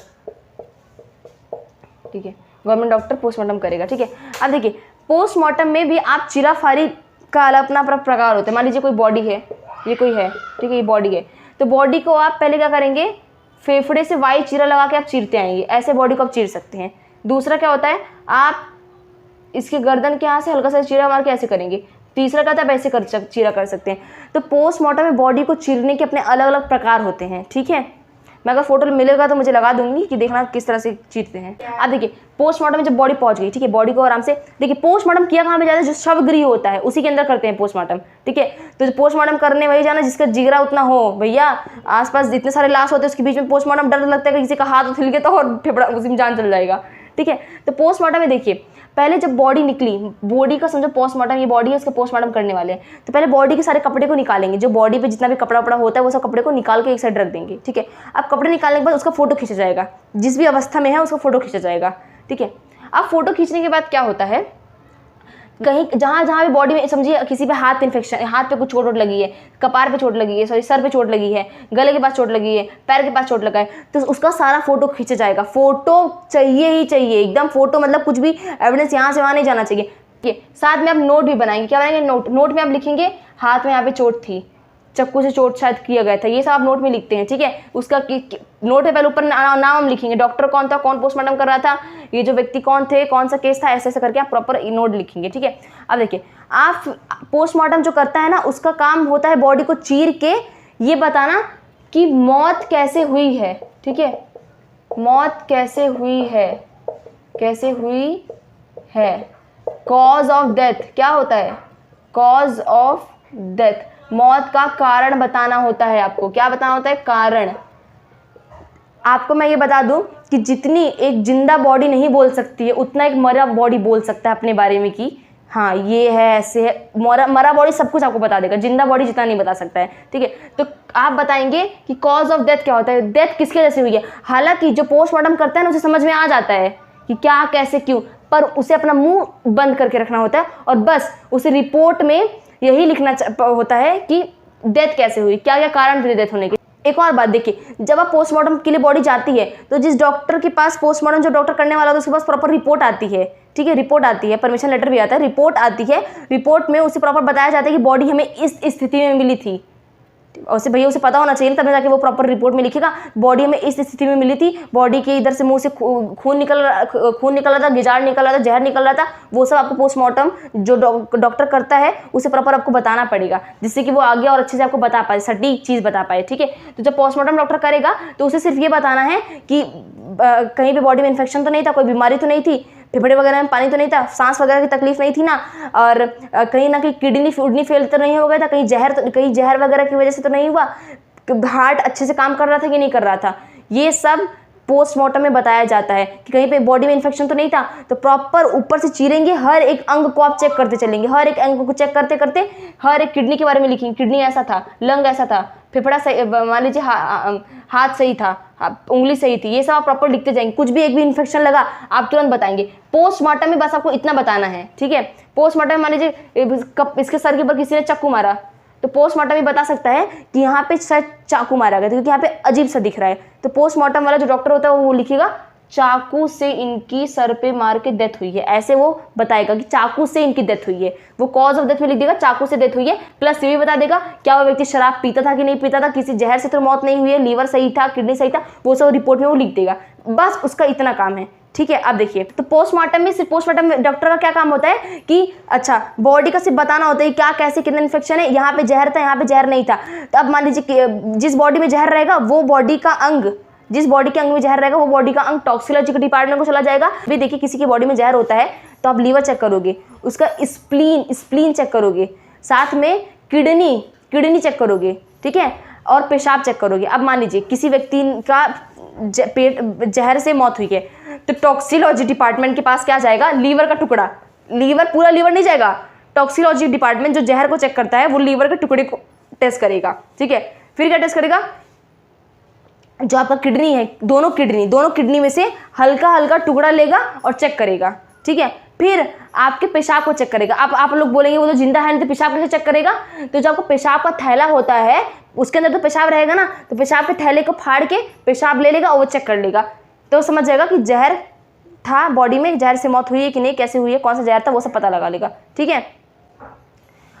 ठीक है, गवर्नमेंट डॉक्टर पोस्टमार्टम करेगा। ठीक है, अब देखिए पोस्टमार्टम में भी आप चीराफारी का अपना प्रकार होता है। मान लीजिए कोई बॉडी है, ये कोई है, ठीक है, ये बॉडी है, तो बॉडी को आप पहले क्या करेंगे, फेफड़े से वाई चीरा लगा के आप चीरते आएंगे, ऐसे बॉडी को आप चीर सकते हैं। दूसरा क्या होता है, आप इसके गर्दन के यहाँ से हल्का सा चीरा मार के ऐसे करेंगे। तीसरा क्या होता है, आप ऐसे चीरा कर सकते हैं। तो पोस्टमार्टम में बॉडी को चीरने के अपने अलग अलग प्रकार होते हैं। ठीक है, मैं अगर फोटो मिलेगा तो मुझे लगा दूंगी कि देखना किस तरह से चीरते हैं। अब देखिए पोस्टमार्टम में जब बॉडी पहुंच गई, ठीक है, बॉडी को आराम से देखिए पोस्टमार्टम किया कहाँ पे जाता है, जो शवगृह होता है उसी के अंदर करते हैं पोस्टमार्टम, ठीक है। तो पोस्टमार्टम करने वही जाना जिसका जिगरा उतना हो भैया, आसपास इतने सारे लाश होते हैं उसके बीच में पोस्टमार्टम, डर लगता है कि किसी का हाथ हिल गया तो और फेफड़ा उसी में जान चल जाएगा, ठीक है। तो पोस्टमार्टम में देखिए पहले जब बॉडी निकली, बॉडी का समझो पोस्टमार्टम, ये बॉडी है उसका पोस्टमार्टम करने वाले हैं, तो पहले बॉडी के सारे कपड़े को निकालेंगे, जो बॉडी पे जितना भी कपड़ा वपड़ा होता है वो सब कपड़े को निकाल के एक साइड रख देंगे, ठीक है। अब कपड़े निकालने के बाद उसका फोटो खींचा जाएगा, जिस भी अवस्था में है उसका फोटो खींचा जाएगा, ठीक है। अब फोटो खींचने के बाद क्या होता है, कहीं जहाँ जहाँ भी बॉडी में समझिए किसी पे हाथ पे इन्फेक्शन, हाथ पे कुछ चोट वोट लगी है, कपार पे चोट लगी है, सॉरी सर पे चोट लगी है, गले के पास चोट लगी है, पैर के पास चोट लगा है, तो उसका सारा फोटो खींचा जाएगा। फोटो चाहिए ही चाहिए, एकदम फोटो, मतलब कुछ भी एविडेंस यहाँ से वहाँ नहीं जाना चाहिए। साथ में आप नोट भी बनाएंगे, क्या बनाएंगे, नोट में आप लिखेंगे हाथ में यहाँ पे चोट थी, चक्कू से चोट शायद किया गया था, ये सब आप नोट में लिखते हैं, ठीक है। उसका नोट है पहले ऊपर नाम हम लिखेंगे, डॉक्टर कौन था, कौन पोस्टमार्टम कर रहा था, ये जो व्यक्ति कौन थे, कौन सा केस था, ऐसे ऐसे करके आप प्रॉपर नोट लिखेंगे, ठीक है। अब देखिए आप पोस्टमार्टम जो करता है ना उसका काम होता है बॉडी को चीर के ये बताना कि मौत कैसे हुई है, ठीक है, मौत कैसे हुई है, कैसे हुई है, कॉज ऑफ डेथ क्या होता है, कॉज ऑफ डेथ, मौत का कारण बताना होता है आपको, क्या बताना होता है, कारण। आपको मैं ये बता दूं कि जितनी एक जिंदा बॉडी नहीं बोल सकती है उतना एक मरा बॉडी बोल सकता है अपने बारे में कि हाँ ये है, ऐसे है। मरा बॉडी सब कुछ आपको बता देगा, जिंदा बॉडी जितना नहीं बता सकता है, ठीक है। तो आप बताएंगे कि कॉज ऑफ डेथ क्या होता है, डेथ किसके वजह से हुई है। हालांकि जो पोस्टमार्टम करता है ना उसे समझ में आ जाता है कि क्या कैसे क्यों, पर उसे अपना मुंह बंद करके रखना होता है और बस उसे रिपोर्ट में यही लिखना होता है कि डेथ कैसे हुई, क्या क्या कारण थे डेथ होने के। एक और बात देखिए, जब आप पोस्टमार्टम के लिए बॉडी जाती है तो जिस डॉक्टर के पास पोस्टमार्टम जो डॉक्टर करने वाला होता है उसके पास प्रॉपर रिपोर्ट आती है, ठीक है, रिपोर्ट आती है, परमिशन लेटर भी आता है, रिपोर्ट आती है, रिपोर्ट में उसे प्रॉपर बताया जाता है कि बॉडी हमें इस स्थिति में मिली थी। उसे भैया उसे पता होना चाहिए तब जाके वो प्रॉपर रिपोर्ट में लिखेगा बॉडी में इस स्थिति में मिली थी, बॉडी के इधर से मुंह से खून निकल रहा था, गिजाड़ निकल रहा था, जहर निकल रहा था, वो सब आपको पोस्टमार्टम जो डॉक्टर करता है उसे प्रॉपर आपको बताना पड़ेगा जिससे कि वो आगे और अच्छे से आपको बता पाए, सटीक चीज़ बता पाए, ठीक है। तो जब पोस्टमार्टम डॉक्टर करेगा तो उसे सिर्फ ये बताना है कि कहीं पे बॉडी में इन्फेक्शन तो नहीं था, कोई बीमारी तो नहीं थी, फेफड़े वगैरह में पानी तो नहीं था, सांस वगैरह की तकलीफ नहीं थी ना, और कहीं ना कहीं किडनी फेल तो नहीं हो गया था, कहीं जहर वगैरह की वजह से तो नहीं हुआ, हार्ट अच्छे से काम कर रहा था कि नहीं कर रहा था, ये सब पोस्टमार्टम में बताया जाता है कि कहीं पे बॉडी में इन्फेक्शन तो नहीं था। तो प्रॉपर ऊपर से चीरेंगे, हर एक अंग को आप चेक करते चलेंगे, हर एक अंग को चेक करते करते हर एक किडनी के बारे में लिखेंगे, किडनी ऐसा था, लंग ऐसा था, फेफड़ा सही, मान लीजिए हाथ सही था, उंगली सही थी, ये सब आप प्रॉपर लिखते जाएंगे। कुछ भी एक भी इन्फेक्शन लगा आप तुरंत बताएंगे। पोस्टमार्टम में बस आपको इतना बताना है, ठीक है। पोस्टमार्टम में मान लीजिए इसके सर के ऊपर किसी ने चाकू मारा तो पोस्टमार्टम में बता सकता है कि यहाँ पे शायद चाकू मारा गया क्योंकि यहाँ पे अजीब सा दिख रहा है, तो पोस्टमार्टम वाला जो डॉक्टर होता है वो लिखेगा चाकू से इनकी सर पे मार के डेथ हुई है, ऐसे वो बताएगा कि चाकू से इनकी डेथ हुई है। वो कॉज ऑफ डेथ में लिख देगा चाकू से डेथ हुई है, प्लस ये भी बता देगा क्या वो व्यक्ति शराब पीता था कि नहीं पीता था, किसी जहर से तो मौत नहीं हुई है, लीवर सही था, किडनी सही था, वो सब रिपोर्ट में वो लिख देगा। बस उसका इतना काम है, ठीक है। अब देखिए तो पोस्टमार्टम में सिर्फ पोस्टमार्टम में डॉक्टर का क्या काम होता है कि अच्छा बॉडी का सिर्फ बताना होता है क्या कैसे कितना इन्फेक्शन है, यहाँ पे जहर था, यहाँ पे जहर नहीं था। तो अब मान लीजिए जिस बॉडी में जहर रहेगा वो बॉडी का अंग, जिस बॉडी के अंग में जहर रहेगा वो बॉडी का अंग टॉक्सिकोलॉजी के डिपार्टमेंट को चला जाएगा। भी देखिए किसी की बॉडी में जहर होता है तो आप लीवर चेक करोगे, उसका स्प्लीन चेक करोगे, साथ में किडनी चेक करोगे, ठीक है, और पेशाब चेक करोगे। अब मान लीजिए किसी व्यक्ति का पेट जहर से मौत हुई है तो टॉक्सिकोलॉजी डिपार्टमेंट के पास क्या जाएगा, लीवर का टुकड़ा, लीवर पूरा लीवर नहीं जाएगा, टॉक्सिकोलॉजी डिपार्टमेंट जो जहर को चेक करता है वो लीवर के टुकड़े को टेस्ट करेगा, ठीक है। फिर क्या टेस्ट करेगा, जो आपका किडनी है, दोनों किडनी में से हल्का हल्का टुकड़ा लेगा और चेक करेगा, ठीक है। फिर आपके पेशाब को चेक करेगा। आप लोग बोलेंगे वो तो जिंदा है नहीं तो पेशाब कैसे चेक करेगा, तो जो आपको पेशाब का थैला होता है उसके अंदर तो पेशाब रहेगा ना, तो पेशाब के थैले को फाड़ के पेशाब ले लेगा और वो चेक कर लेगा, तो समझ जाएगा कि जहर था बॉडी में, जहर से मौत हुई है कि नहीं, कैसे हुई है, कौन सा जहर था, वो सब पता लगा लेगा, ठीक है।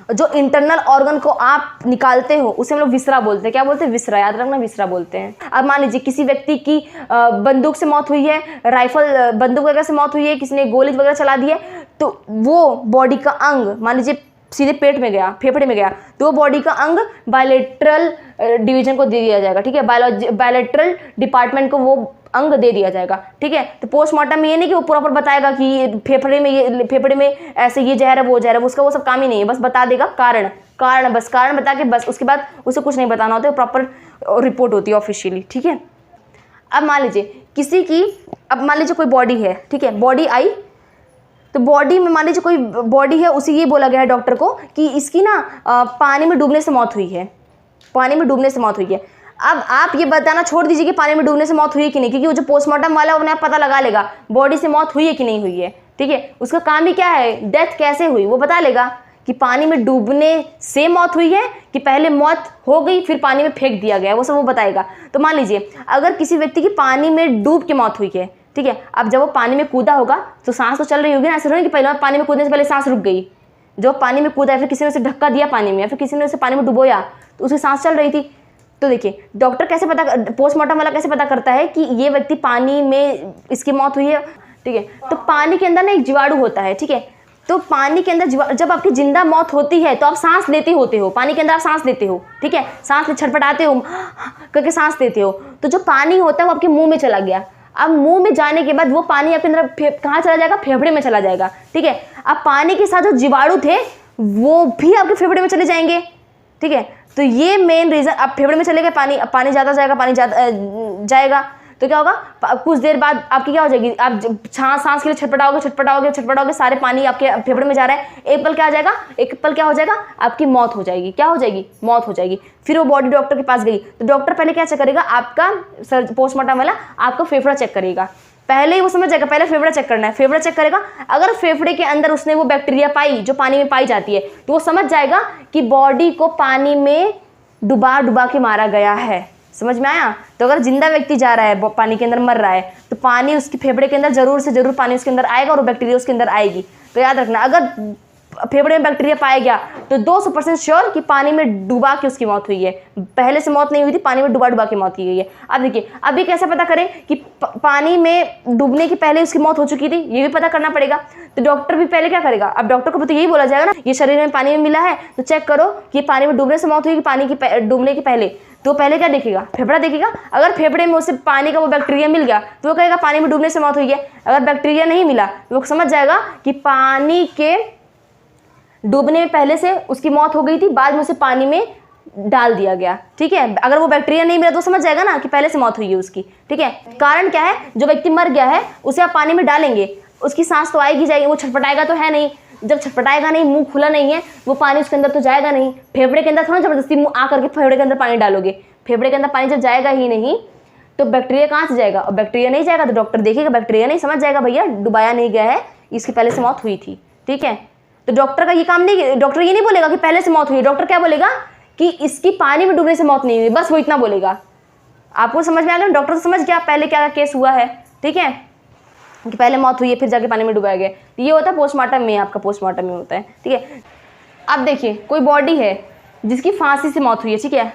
जो इंटरनल ऑर्गन को आप निकालते हो उसे हम लोग विसरा बोलते हैं, क्या बोलते हैं, विसरा, याद रखना विसरा बोलते हैं। अब मान लीजिए किसी व्यक्ति की बंदूक से मौत हुई है, राइफल बंदूक वगैरह से मौत हुई है, किसी ने गोली वगैरह चला दी है, तो वो बॉडी का अंग मान लीजिए सीधे पेट में गया, फेफड़े में गया, तो वो बॉडी का अंग बायलेटरल डिवीजन को दे दिया जाएगा, ठीक है, बायलेटरल डिपार्टमेंट को वो अंग दे दिया जाएगा, ठीक है। तो पोस्टमार्टम में ये नहीं कि वो प्रॉपर बताएगा कि फेफड़े में ऐसे ये जहर है वो जहर है, उसका वो सब काम ही नहीं है, बस बता देगा कारण बस कारण बता के बस, उसके बाद उसे कुछ नहीं बताना होता है, प्रॉपर रिपोर्ट होती है ऑफिशियली, ठीक है। अब मान लीजिए कोई बॉडी है, ठीक है, बॉडी आई, तो बॉडी में मान लीजिए कोई बॉडी है, उसे ये बोला गया है डॉक्टर को कि इसकी ना पानी में डूबने से मौत हुई है, पानी में डूबने से मौत हुई है। अब आप ये बताना छोड़ दीजिए कि पानी में डूबने से मौत हुई है कि नहीं, क्योंकि वो जो पोस्टमार्टम वाला उन्हें पता लगा लेगा बॉडी से मौत हुई है कि नहीं हुई है, ठीक है। उसका काम ही क्या है, डेथ कैसे हुई वो बता लेगा कि पानी में डूबने से मौत हुई है कि पहले मौत हो गई फिर पानी में फेंक दिया गया, वो सब वो बताएगा। तो मान लीजिए अगर किसी व्यक्ति की पानी में डूब के मौत हुई है, ठीक है, अब जब वो पानी में कूदा होगा तो सांस तो चल रही होगी ना, ऐसा नहीं कि पहले पानी में कूदने से पहले सांस रुक गई। जो पानी में कूदा है, फिर किसी ने उसे धक्का दिया पानी में, या फिर किसी ने उसे पानी में डुबोया तो उसकी सांस चल रही थी। तो देखिए डॉक्टर कैसे पोस्टमार्टम वाला कैसे पता करता है कि ये व्यक्ति पानी में इसकी मौत हुई है, ठीक है। तो पानी के अंदर ना एक जीवाणु होता है, ठीक है। तो पानी के अंदर जब आपकी जिंदा मौत होती है तो आप सांस लेते होते हो, पानी के अंदर आप सांस लेते हो, ठीक है, सांस छटपटाते हो करके सांस लेते हो। तो जो पानी होता है वो आपके मुंह में चला गया। अब मुंह में जाने के बाद वो पानी आपके अंदर कहाँ चला जाएगा, फेफड़े में चला जाएगा, ठीक है। अब पानी के साथ जो जीवाणु थे वो भी आपके फेफड़े में चले जाएंगे, ठीक है। तो ये मेन रीजन, अब फेफड़े में चले गए पानी ज़्यादा जाएगा तो क्या होगा, कुछ देर बाद आपकी क्या हो जाएगी, आप सांस के लिए छटपटाओगे, सारे पानी आपके फेफड़े में जा रहा है, एक पल क्या हो जाएगा, आपकी मौत हो जाएगी। क्या हो जाएगी, मौत हो जाएगी। फिर वो बॉडी डॉक्टर के पास गई तो डॉक्टर पहले क्या चेक करेगा, आपका पोस्टमार्टम वाला आपका फेफड़ा चेक करेगा। पहले ही वो समझ जाएगा, पहले फेफड़ा चेक करना है, फेफड़ा चेक करेगा। अगर फेफड़े के अंदर उसने वो बैक्टीरिया पाई जो पानी में पाई जाती है तो वो समझ जाएगा कि बॉडी को पानी में डुबा के मारा गया है। समझ में आया। तो अगर जिंदा व्यक्ति जा रहा है, पानी के अंदर मर रहा है, तो पानी उसकी फेफड़े के अंदर जरूर से जरूर पानी उसके अंदर आएगा और वो बैक्टीरिया उसके अंदर आएगी। तो याद रखना, अगर फेफड़े में बैक्टीरिया पाया गया तो 200% श्योर कि पानी में डुबा के उसकी मौत हुई है, पहले से मौत नहीं हुई थी, पानी में डुबा के मौत की गई है। अब देखिए अभी कैसे पता करें कि पानी में डूबने के पहले उसकी मौत हो चुकी थी, ये भी पता करना पड़ेगा। तो डॉक्टर भी पहले क्या करेगा, अब डॉक्टर को तो यही बोला जाएगा ना, ये शरीर में पानी में मिला है तो चेक करो कि पानी में डूबने से मौत हुई कि पानी की डूबने के पहले। तो पहले क्या देखेगा, फेफड़ा देखेगा। अगर फेफड़े में उसे पानी का वो बैक्टीरिया मिल गया तो वो कहेगा पानी में डूबने से मौत हुई है। अगर बैक्टीरिया नहीं मिला तो वो समझ जाएगा कि पानी के डूबने में पहले से उसकी मौत हो गई थी, बाद में उसे पानी में डाल दिया गया, ठीक है। अगर वो बैक्टीरिया नहीं मिला तो समझ जाएगा ना कि पहले से मौत हुई है उसकी, ठीक है। कारण क्या है, जो व्यक्ति मर गया है उसे आप पानी में डालेंगे, उसकी सांस तो आएगी जाएगी, वो छटपटाएगा तो है नहीं, जब छटपटाएगा नहीं, मुंह खुला नहीं है, वो पानी उसके अंदर तो जाएगा नहीं। फेफड़े के अंदर थोड़ा जबरदस्ती मुंह आ करके फेफड़े के अंदर पानी डालोगे, फेफड़े के अंदर पानी जब जाएगा ही नहीं तो बैक्टीरिया कहाँ से जाएगा, और बैक्टीरिया नहीं जाएगा तो डॉक्टर देखेगा बैक्टीरिया नहीं, समझ जाएगा भैया डुबाया नहीं गया है, इसकी पहले से मौत हुई थी, ठीक है। तो डॉक्टर का ये काम नहीं, डॉक्टर ये नहीं बोलेगा कि पहले से मौत हुई, डॉक्टर क्या बोलेगा कि इसकी पानी में डूबने से मौत नहीं हुई, बस वो इतना बोलेगा। आपको समझ में आ गया, डॉक्टर समझ गया पहले क्या केस हुआ है, ठीक है, कि पहले मौत हुई है फिर जाके पानी में डुबाया गया। तो ये होता है पोस्टमार्टम में, आपका पोस्टमार्टम में होता है, ठीक है। अब देखिए कोई बॉडी है जिसकी फांसी से मौत हुई है, ठीक है,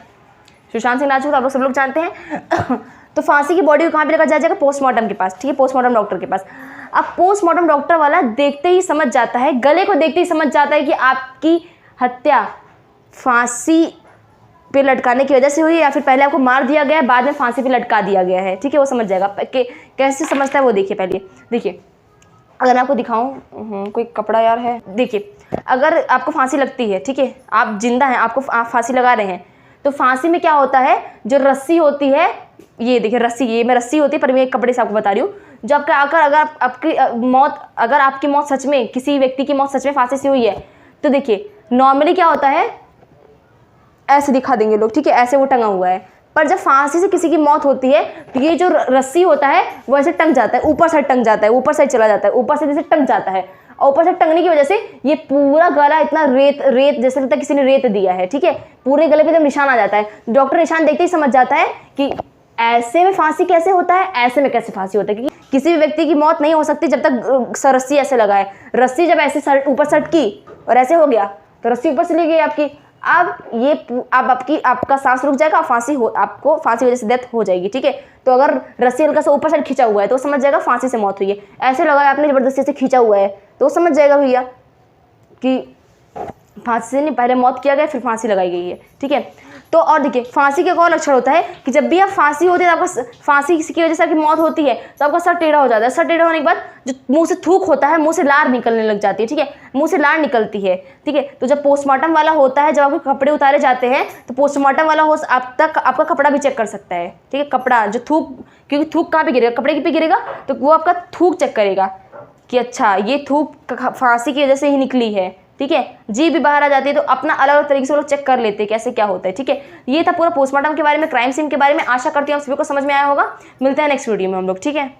सुशांत सिंह राजपूत आप लोग सब लोग जानते हैं। तो फांसी की बॉडी को कहाँ पे लेकर जाया जाएगा, पोस्टमार्टम के पास, ठीक है, पोस्टमार्टम डॉक्टर के पास। अब पोस्टमार्टम डॉक्टर वाला देखते ही समझ जाता है, गले को देखते ही समझ जाता है कि आपकी हत्या फांसी पे लटकाने की वजह से हुई है या फिर पहले आपको मार दिया गया है बाद में फांसी पे लटका दिया गया है, ठीक है, वो समझ जाएगा। कैसे समझता है वो देखिए। पहले देखिए, अगर मैं आपको दिखाऊं कोई कपड़ा यार है, देखिए अगर आपको फांसी लगती है, ठीक है, आप जिंदा हैं, आप फांसी लगा रहे हैं, तो फांसी में क्या होता है, जो रस्सी होती है, ये देखिए रस्सी, ये मैं रस्सी होती है पर मैं एक कपड़े से आपको बता रही हूँ। जो अगर आपकी मौत सच में, किसी व्यक्ति की मौत सच में फांसी से हुई है तो देखिए नॉर्मली क्या होता है, ऐसे दिखा देंगे लोग, ठीक है, ऐसे वो टंगा हुआ है। पर जब फांसी से किसी की मौत होती है तो ये जो रस्सी होता है वो ऐसे टंग जाता है, ऊपर साइड टंग जाता है, ऊपर साइड चला जाता है, ऊपर से जैसे टंग जाता है, और ऊपर से टंगने की वजह से ये पूरा गला इतना रेत जैसे लगता है किसी ने रेत दिया है, ठीक है, पूरे गले पे जब निशान आ जाता है, डॉक्टर निशान देखते ही समझ जाता है कि ऐसे में फांसी कैसे होता है, ऐसे में कैसे फांसी होता है। क्योंकि किसी भी व्यक्ति की मौत नहीं हो सकती जब तक रस्सी ऐसे लगाए, रस्सी जब ऐसे ऊपर सटकी और ऐसे हो गया तो रस्सी ऊपर चली गई आपकी। अब आपका सांस रुक जाएगा, आपको फांसी वजह से डेथ हो जाएगी, ठीक है। तो अगर रस्सी हल्का सा ऊपर साइड खींचा हुआ है तो समझ जाएगा फांसी से मौत हुई है। ऐसे लगाया आपने जबरदस्ती से खींचा हुआ है तो समझ जाएगा भैया कि फांसी से नहीं, पहले मौत किया गया फिर फांसी लगाई गई है, ठीक है। तो और देखिए फांसी का एक और लक्षण होता है कि जब भी आप फांसी होती है तो आपका फांसी की वजह से आपकी मौत होती है तो आपका सर टेढ़ा हो जाता है। सर टेढ़ा होने के बाद जो मुंह से थूक होता है, मुंह से लार निकलने लग जाती है, ठीक है, मुंह से लार निकलती है, ठीक है। तो जब पोस्टमार्टम वाला होता है, जब आपके कपड़े उतारे जाते हैं तो पोस्टमार्टम वाला होस्ट आप तक आपका कपड़ा भी चेक कर सकता है, ठीक है। कपड़ा जो थूक, क्योंकि थूक कहाँ पे गिरेगा, कपड़े पे गिरेगा, तो वो आपका थूक चेक करेगा कि अच्छा ये थूक फांसी की वजह से ही निकली है, ठीक है। जी भी बाहर आ जाती है तो अपना अलग अलग तरीके से वो लोग चेक कर लेते हैं कैसे क्या होता है, ठीक है। ये था पूरा पोस्टमार्टम के बारे में, क्राइम सीन के बारे में। आशा करती हूँ आप सभी को समझ में आया होगा। मिलते हैं नेक्स्ट वीडियो में हम लोग, ठीक है।